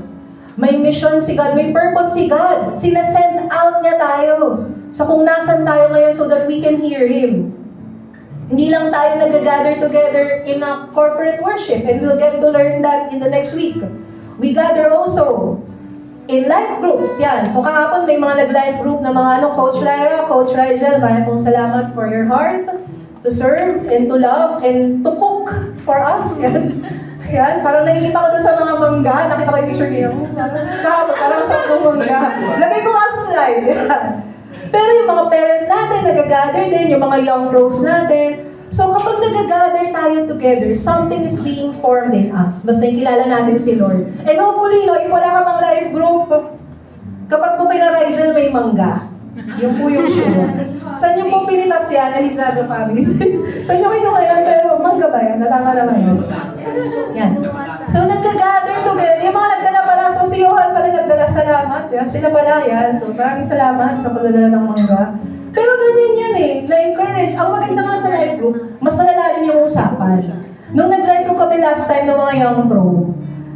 May mission si God, may purpose si God. Sina-send out niya tayo sa kung nasan tayo ngayon so that we can hear Him. Hindi lang tayo nag-gather together in a corporate worship and we'll get to learn that in the next week. We gather also in life groups, yan. So kahapon may mga nag-life group na mga Coach Lyra, Coach Rigel, maraming pong salamat for your heart to serve and to love and to cook for us. Yan. Yan, parang nakikita ko doon sa mga mangga, nakita ko yung picture niyo. Kahapon, parang sa mangga. Lagay ko nga sa slide. Yan. Pero yung mga parents natin, nag-gather din, yung mga young pros natin. So kapag nag-gather tayo together, something is being formed in us. Basta kilala natin si Lord. And hopefully, no, if wala ka pang life group, kapag po kina Rigel may mangga, yun po yung show. Saan yung po pinitas yan, Elizaga family? Saan yung kinuha yan? Pero mangga ba yan? Natama naman yun. Yan. So nag-gather together. Yung mga nagdala pala, so si Johan pala nagdala, salamat. Yan. Sila pala yan. So maraming salamat sa pagdadala ng mangga. Pero ganyan yan eh, na-encourage. Ang maganda nga sa life group, mas malalalim yung usapan. Nung nag-life group kami last time ng mga young pro,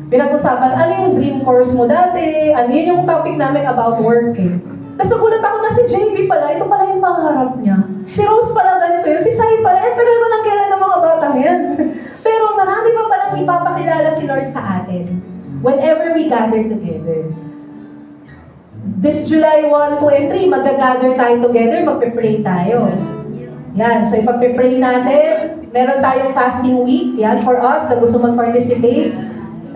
pinag-usapan, ano yung dream course mo dati? Ano yun yung topic namin about work eh. Tapos nagulat ako na si JB pala, ito pala yung pangarap niya. Si Rose pala ganito yun, si Sai pala, tagal ko nang kailan ng mga batang yan. Pero marami pa palang ipapakilala si Lord sa atin whenever we gather together. This July 1, 2, and 3, mag-gather tayo together, magpe-pray tayo. Yan, so ipagpe-pray natin. Meron tayong fasting week, yan, for us na gusto mag-participate.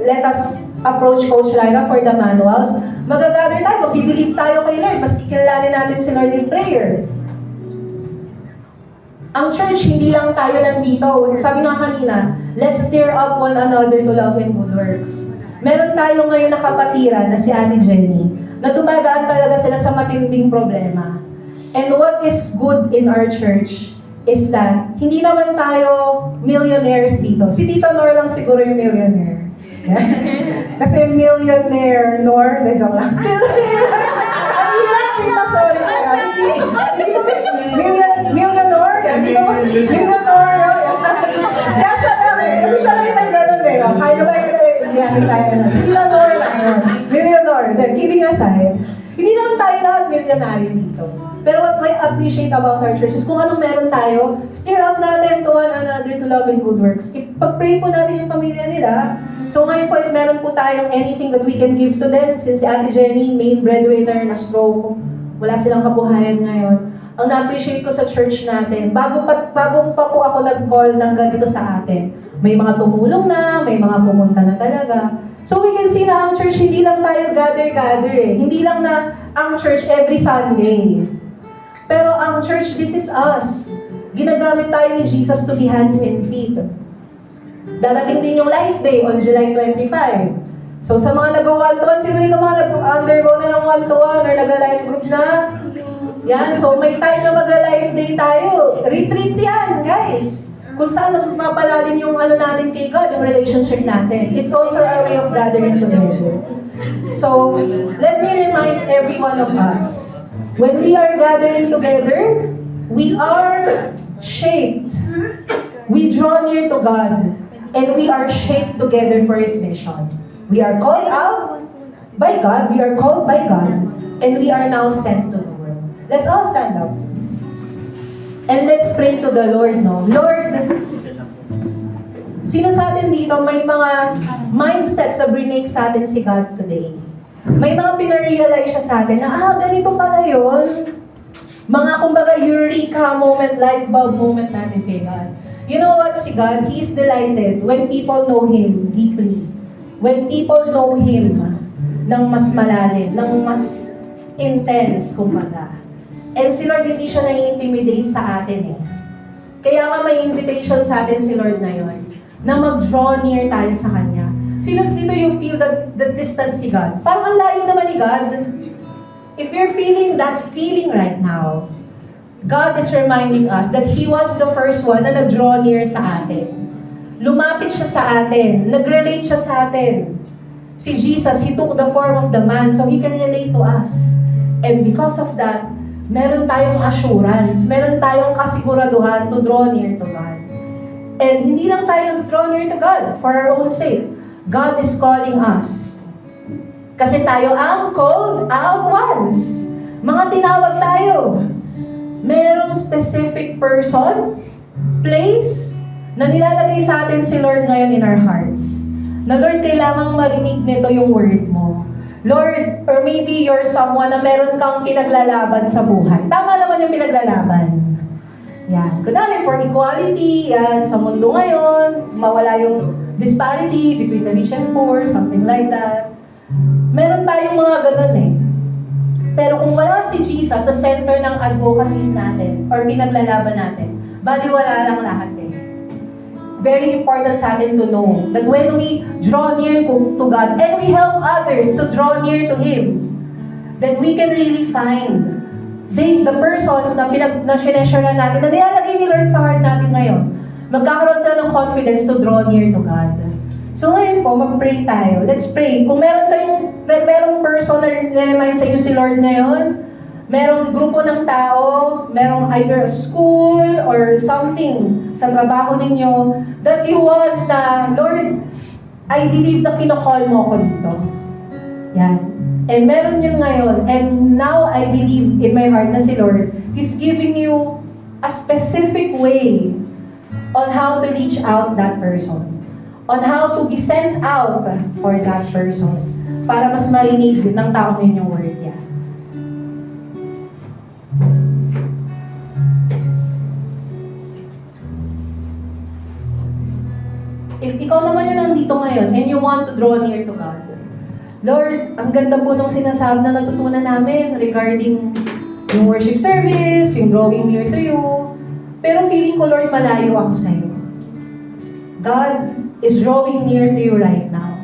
Let us approach Coach Lyra for the manuals. Mag-gather tayo, mag-believe tayo kay Lord, mas kikilalin natin si Lord in prayer. Ang church, hindi lang tayo nandito. Sabi nga kanina, let's stir up one another to love and good works. Meron tayo ngayon na kapatiran na si Ate Jenny, na dumadaan talaga sila sa matinding problema. And what is good in our church is that hindi naman tayo millionaires dito. Si Tita Nor lang siguro yung millionaire. Kasi millionaire, Nor, joke lang. Ay, Tita, sorry. Millionaire, kaya siya lang, kasi siya lang yung may ganun eh. Kaya ba yung si Tita Nor lang yun. Millionaire. Kidding aside, hindi naman tayo lahat milyonaryo dito. Pero what I appreciate about our church is kung anong meron tayo, stir up natin to one another to love and good works. Ipag-pray po natin yung pamilya nila. So ngayon po, if meron po tayong anything that we can give to them, since si Ate Jenny, main breadwinner na stroke, wala silang kabuhayan ngayon, ang na-appreciate ko sa church natin, bago pa po ako nag-call ng ganito sa atin, may mga tumulong na, may mga pumunta na talaga. So we can see na ang church, hindi lang tayo gather eh. Hindi lang na ang church every Sunday. Pero ang church, this is us. Ginagamit tayo ni Jesus to be hands and feet. Darating din yung Life Day on July 25. So sa mga nag-1-to-1, sino dito mga nag-undergo na ng 1-to-1 or nag-life group na? Yan, so may time na mag-life day tayo. Retreat yan, guys. Kung saan mas mapalalim yung ano natin kay God, yung relationship natin. It's also our way of gathering together. So, let me remind every one of us, when we are gathering together, we are shaped. We draw near to God, and we are shaped together for His mission. We are called out by God, we are called by God, and we are now sent to the world. Let's all stand up. And let's pray to the Lord, no? Lord, sino sa atin dito may mga mindsets na brinake sa atin si God today? May mga pinarealize siya sa atin na, ganito pala yun. Mga kumbaga eureka moment, light bulb moment natin kay God. You know what, si God, He is delighted when people know Him deeply. When people know Him ng mas malalim, ng mas intense, kumbaga. And si Lord, hindi siya nai-intimidate sa atin eh. Kaya nga may invitation sa atin si Lord ngayon, na mag-draw near tayo sa Kanya. Sino dito you feel that distance si God? Parang ang layo naman ni God. If you're feeling that feeling right now, God is reminding us that He was the first one na nag-draw near sa atin. Lumapit siya sa atin, nag-relate siya sa atin. Si Jesus, He took the form of the man so He can relate to us. And because of that, meron tayong assurance, meron tayong kasiguraduhan to draw near to God. And hindi lang tayo nag-draw near to God for our own sake. God is calling us. Kasi tayo ang called out ones. Mga tinawag tayo. Merong specific person, place, na nilalagay sa atin si Lord ngayon in our hearts. Na Lord, kailangang marinig nito yung word mo. Lord, or maybe you're someone na meron kang pinaglalaban sa buhay. Tama naman yung pinaglalaban. Yan. Kunwari, for equality, yan, sa mundo ngayon, mawala yung disparity between the rich and poor, something like that. Meron tayong mga ganun eh. Pero kung wala si Jesus sa center ng advocacies natin, or pinaglalaban natin, baliwala lang lahat eh. Very important sa atin to know that when we draw near to God and we help others to draw near to Him, then we can really find the persons na sineshare natin, na nilalagay ni Lord sa heart natin ngayon. Magkakaroon sila ng confidence to draw near to God. So ngayon po, mag-pray tayo. Let's pray. Kung merong person na niremind sa inyo si Lord ngayon, merong grupo ng tao, merong either a school or something sa trabaho ninyo that you want na, Lord, I believe na kinakall mo ako dito. Yan. And meron yun ngayon. And now I believe in my heart na si Lord, He's giving you a specific way on how to reach out that person. On how to be sent out for that person. Para mas marinig ng tao yun yung word niya. If ikaw naman yun nandito ngayon and you want to draw near to God, Lord, ang ganda po nung sinasabi na natutunan namin regarding yung worship service, yung drawing near to you, pero feeling ko, Lord, malayo ako sa'yo. God is drawing near to you right now.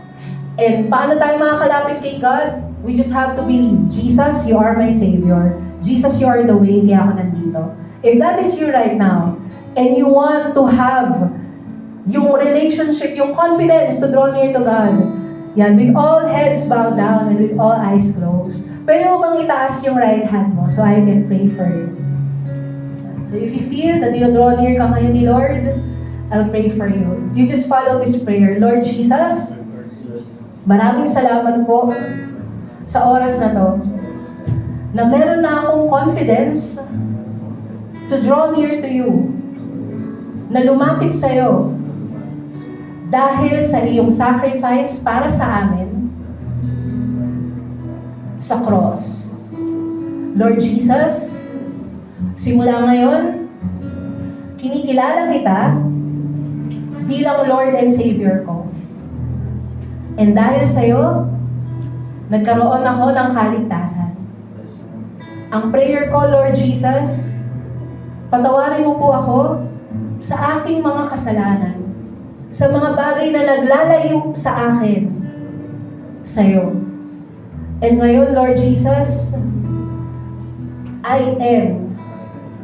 And paano tayo makakalapit kay God? We just have to believe, Jesus, you are my Savior. Jesus, you are the way, kaya ako nandito. If that is you right now, and you want to have yung relationship, yung confidence to draw near to God, yan, with all heads bowed down and with all eyes closed. Pwede mo bang itaas yung right hand mo so I can pray for you? So if you feel that you draw near ka ngayon ni Lord, I'll pray for you. You just follow this prayer. Lord Jesus, maraming salamat po sa oras na to. na meron na akong confidence to draw near to you, na lumapit sa'yo dahil sa iyong sacrifice para sa amin sa cross. Lord Jesus, simula ngayon, kinikilala kita bilang Lord and Savior ko. And dahil sa'yo, nagkaroon ako ng kaligtasan. Ang prayer ko, Lord Jesus, patawarin mo po ako sa aking mga kasalanan, sa mga bagay na naglalayo sa akin, sa'yo. And ngayon, Lord Jesus, I am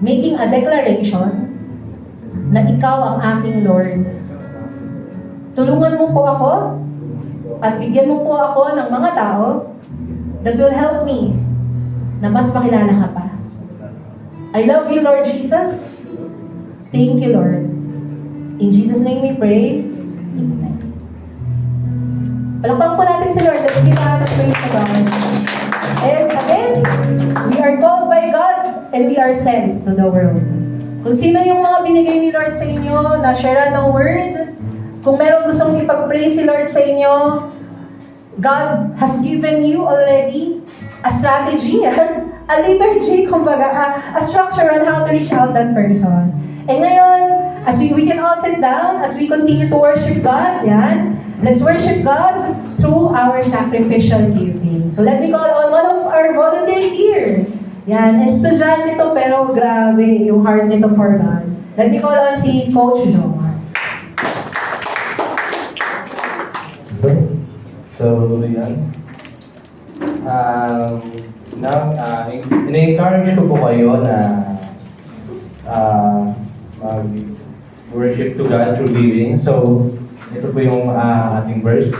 making a declaration na ikaw ang aking Lord. Tulungan mo po ako at bigyan mo po ako ng mga tao that will help me na mas makilala ka pa. I love you, Lord Jesus. Thank you, Lord. In Jesus' name we pray. Amen. Palakpakan po natin si Lord. Let's give a praise to God. And again, we are called by God and we are sent to the world. Kung sino yung mga binigay ni Lord sa inyo, na-share ng word, kung meron gustong ipag-pray si Lord sa inyo, God has given you already a strategy, a liturgy, kumbaga, a structure on how to reach out that person. And ngayon, as we can all sit down, as we continue to worship God, yan, let's worship God through our sacrificial giving. So let me call on one of our volunteers here. Yan, estudyante to pero grabe yung heart nito for God. Let me call on si Coach Jomar. So, yan. In-encourage ko po kayo na mag-worship to God through giving. So, ito po yung ating verse.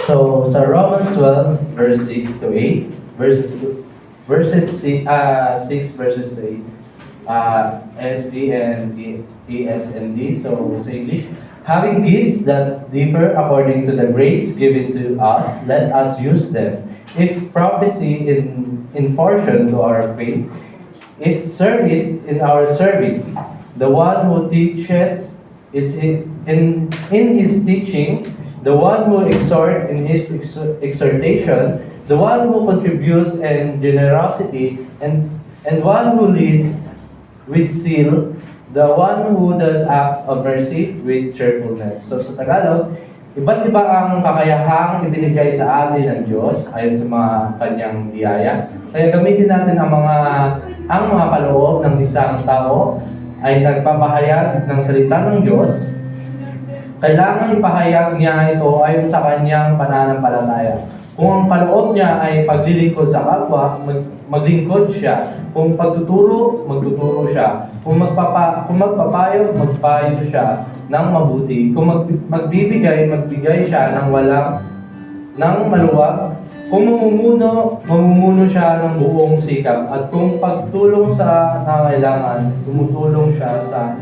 So, sa Romans 12, verse 6 to 8, verses 6 verses to 8, SB and ESND, so sa English. Having gifts that differ according to the grace given to us, let us use them. If prophecy in portion to our faith, its service in our serving. The one who teaches is in his teaching, the one who exhorts in his exhortation, the one who contributes in generosity, and one who leads with zeal, the one who does acts of mercy with cheerfulness. So sa Tagalog, iba't iba ang kakayahang ibinigay sa atin ng Diyos ayon sa mga kanyang biyaya. Kaya gamitin natin ang mga kaloob ng isang tao ay nagpapahayag ng salita ng Diyos. Kailangan ipahayag niya ito ayon sa kanyang pananampalataya. Kung ang kaloob niya ay paglilingkod sa kapwa, maglingkod siya. Kung pagtuturo, magtuturo siya. Kung magpapayo, magpayo siya ng mabuti. Kung magbibigay, magbigay siya ng maluwag. Kung mamumuno siya ng buong sikap. At kung pagtulong sa nangangailangan, tumutulong siya sa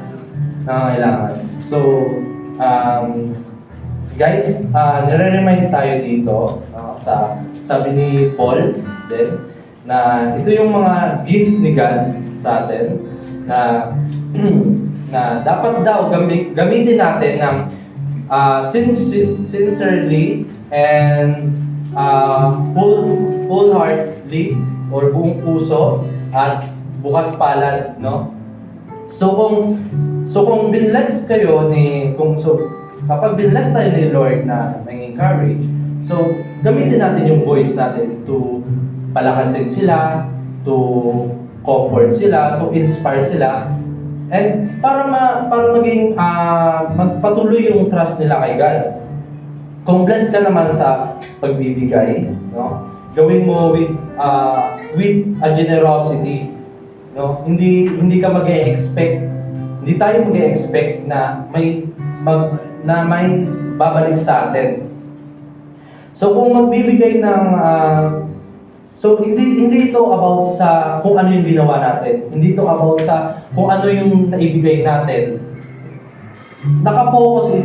nangangailangan. So, guys, nire-remind tayo dito sa sabi ni Paul din na ito yung mga gift ni God sa atin na na dapat daw gamitin natin ng sincerely and wholeheartedly or buong puso at bukas palad, no? So kung binless kayo kapag binless tayo ni Lord na nang-encourage, so gamitin natin yung voice natin to palakasin sila, to comfort sila, to inspire sila, and para maging magpatuloy yung trust nila kay God. Kung blessed ka naman sa pagbibigay, no? Gawin mo with a generosity, no? Hindi ka mag-e-expect, hindi tayo mag-e-expect na may babalik sa atin. So kung magbibigay ng so hindi ito about sa kung ano yung ginawa natin. Hindi ito about sa kung ano yung naibigay natin. Nakafocus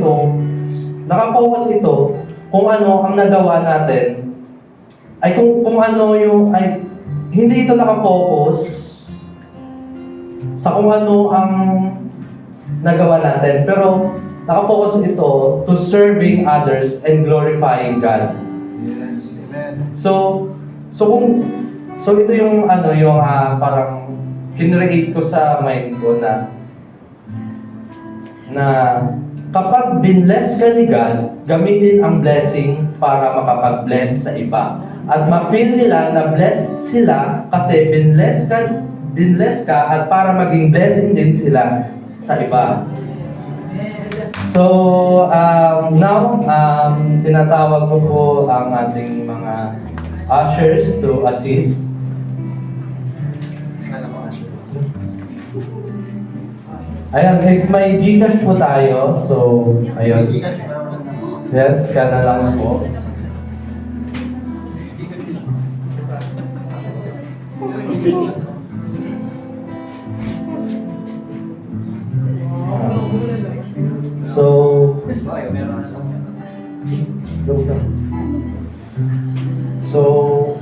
ito kung ano ang nagawa natin. Ay kung ano yung hindi ito nakafocus sa kung ano ang nagawa natin, pero nakafocus ito to serving others and glorifying God. So ito yung parang kinreate ko sa mind ko na kapag binless ka ni God, gamitin ang blessing para makapag-bless sa iba. At ma-feel nila na blessed sila kasi binless ka at para maging blessing din sila sa iba. So, now, tinatawag ko po ang ating mga ushers to assist. Ayan, may Gcash po tayo. So, ayun. Yes, scan na lang po. So,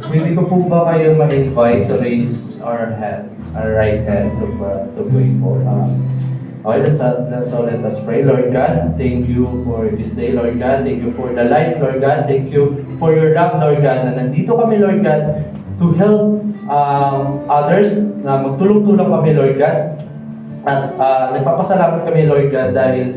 pwede ko po ba kayo ma-invite to raise our right hand to pray po. Okay, so let us pray. Lord God, thank you for this day, Lord God. Thank you for the life, Lord God. Thank you for your love, Lord God, na nandito kami, Lord God, to help others, na magtulong-tulong kami, Lord God. At nagpapasalamat kami, Lord God, dahil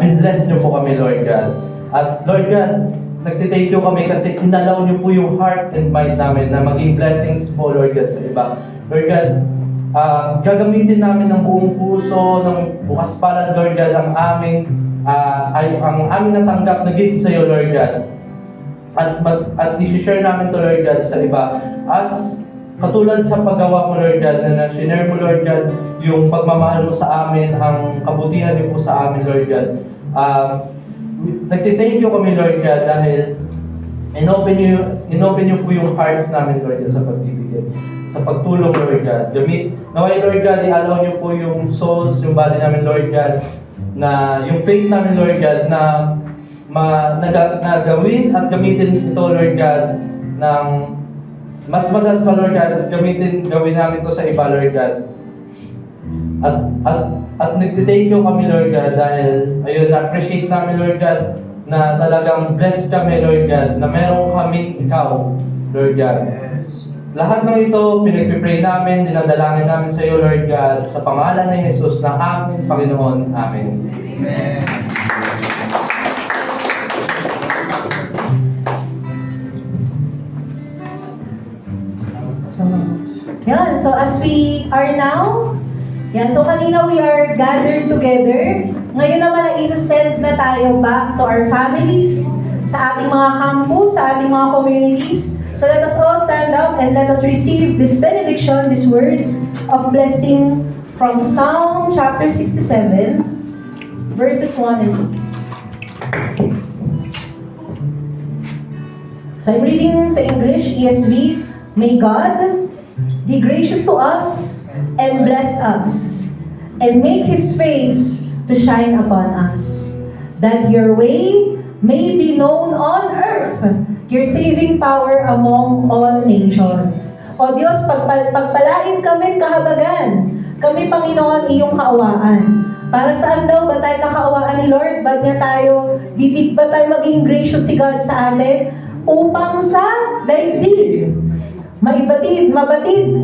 binless niyo po kami, Lord God. At Lord God, nagtithank you kami kasi inalaw niyo po yung heart and mind namin na maging blessings po, Lord God, sa iba. Lord God, gagamitin namin ng buong puso, ng bukas palad, Lord God, ang aming natanggap na gifts sa iyo, Lord God. At i-share namin to, Lord God, sa iba. As katulad sa paggawa mo, Lord God, na share mo, Lord God, yung pagmamahal mo sa amin, ang kabutihan niyo po sa amin, Lord God. Nagtithank you kami, Lord God, dahil inopen niyo po yung hearts namin, Lord God, sa pagbibigay, sa pagtulong, Lord God. Naway, Lord God, i-allow niyo po yung souls, yung body namin, Lord God, na yung faith namin, Lord God, na gawin at gamitin ito, Lord God, ng mas magas pa, Lord God, at gawin namin ito sa iba, Lord God. At nagtitake you kami, Lord God, dahil ayun, na-appreciate namin, Lord God, na talagang blessed kami, Lord God, na meron kaming ikaw, Lord God. Lahat ng ito, pinagpipray namin, dinadalangin namin sa iyo, Lord God, sa pangalan ni Jesus na aming Panginoon. Amen. Amen. Yan, so as we are now, so kanina we are gathered together. Ngayon naman ay isa-send na tayo back to our families, sa ating mga campus, sa ating mga communities. So let us all stand up and let us receive this benediction, this word of blessing from Psalm chapter 67, verses 1 and 2. So I'm reading sa English, ESV. May God be gracious to us and bless us, and make His face to shine upon us, that your way may be known on earth, your saving power among all nations. O Diyos, pagpalain kami kahabagan, kami Panginoon iyong kaawaan. Para saan daw ba tayo kakaawaan ni Lord? Ba't nga tayo, bibig ba tayo maging gracious si God sa atin? Upang sa daigdig, mabatid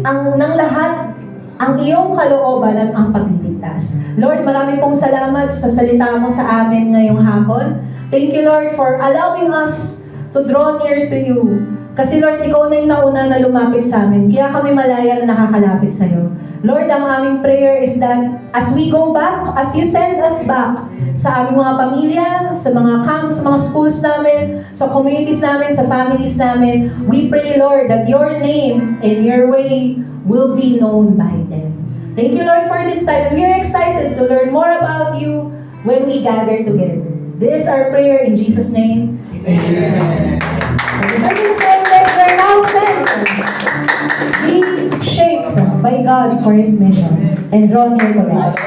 ng lahat ang iyong kalooban at ang pagliligtas. Lord, marami pong salamat sa salita mo sa amin ngayong hapon. Thank you, Lord, for allowing us to draw near to you. Kasi Lord, ikaw na yung nauna na lumapit sa amin. Kaya kami malaya na nakakalapit sa iyo. Lord, ang aming prayer is that as we go back, as you send us back sa aming mga pamilya, sa mga camps, sa mga schools namin, sa communities namin, sa families namin, we pray, Lord, that your name and your way will be known by them. Thank you, Lord, for this time. And we are excited to learn more about you when we gather together. This is our prayer in Jesus' name. Amen. We're now sent. Be shaped by God for His mission and draw near to God.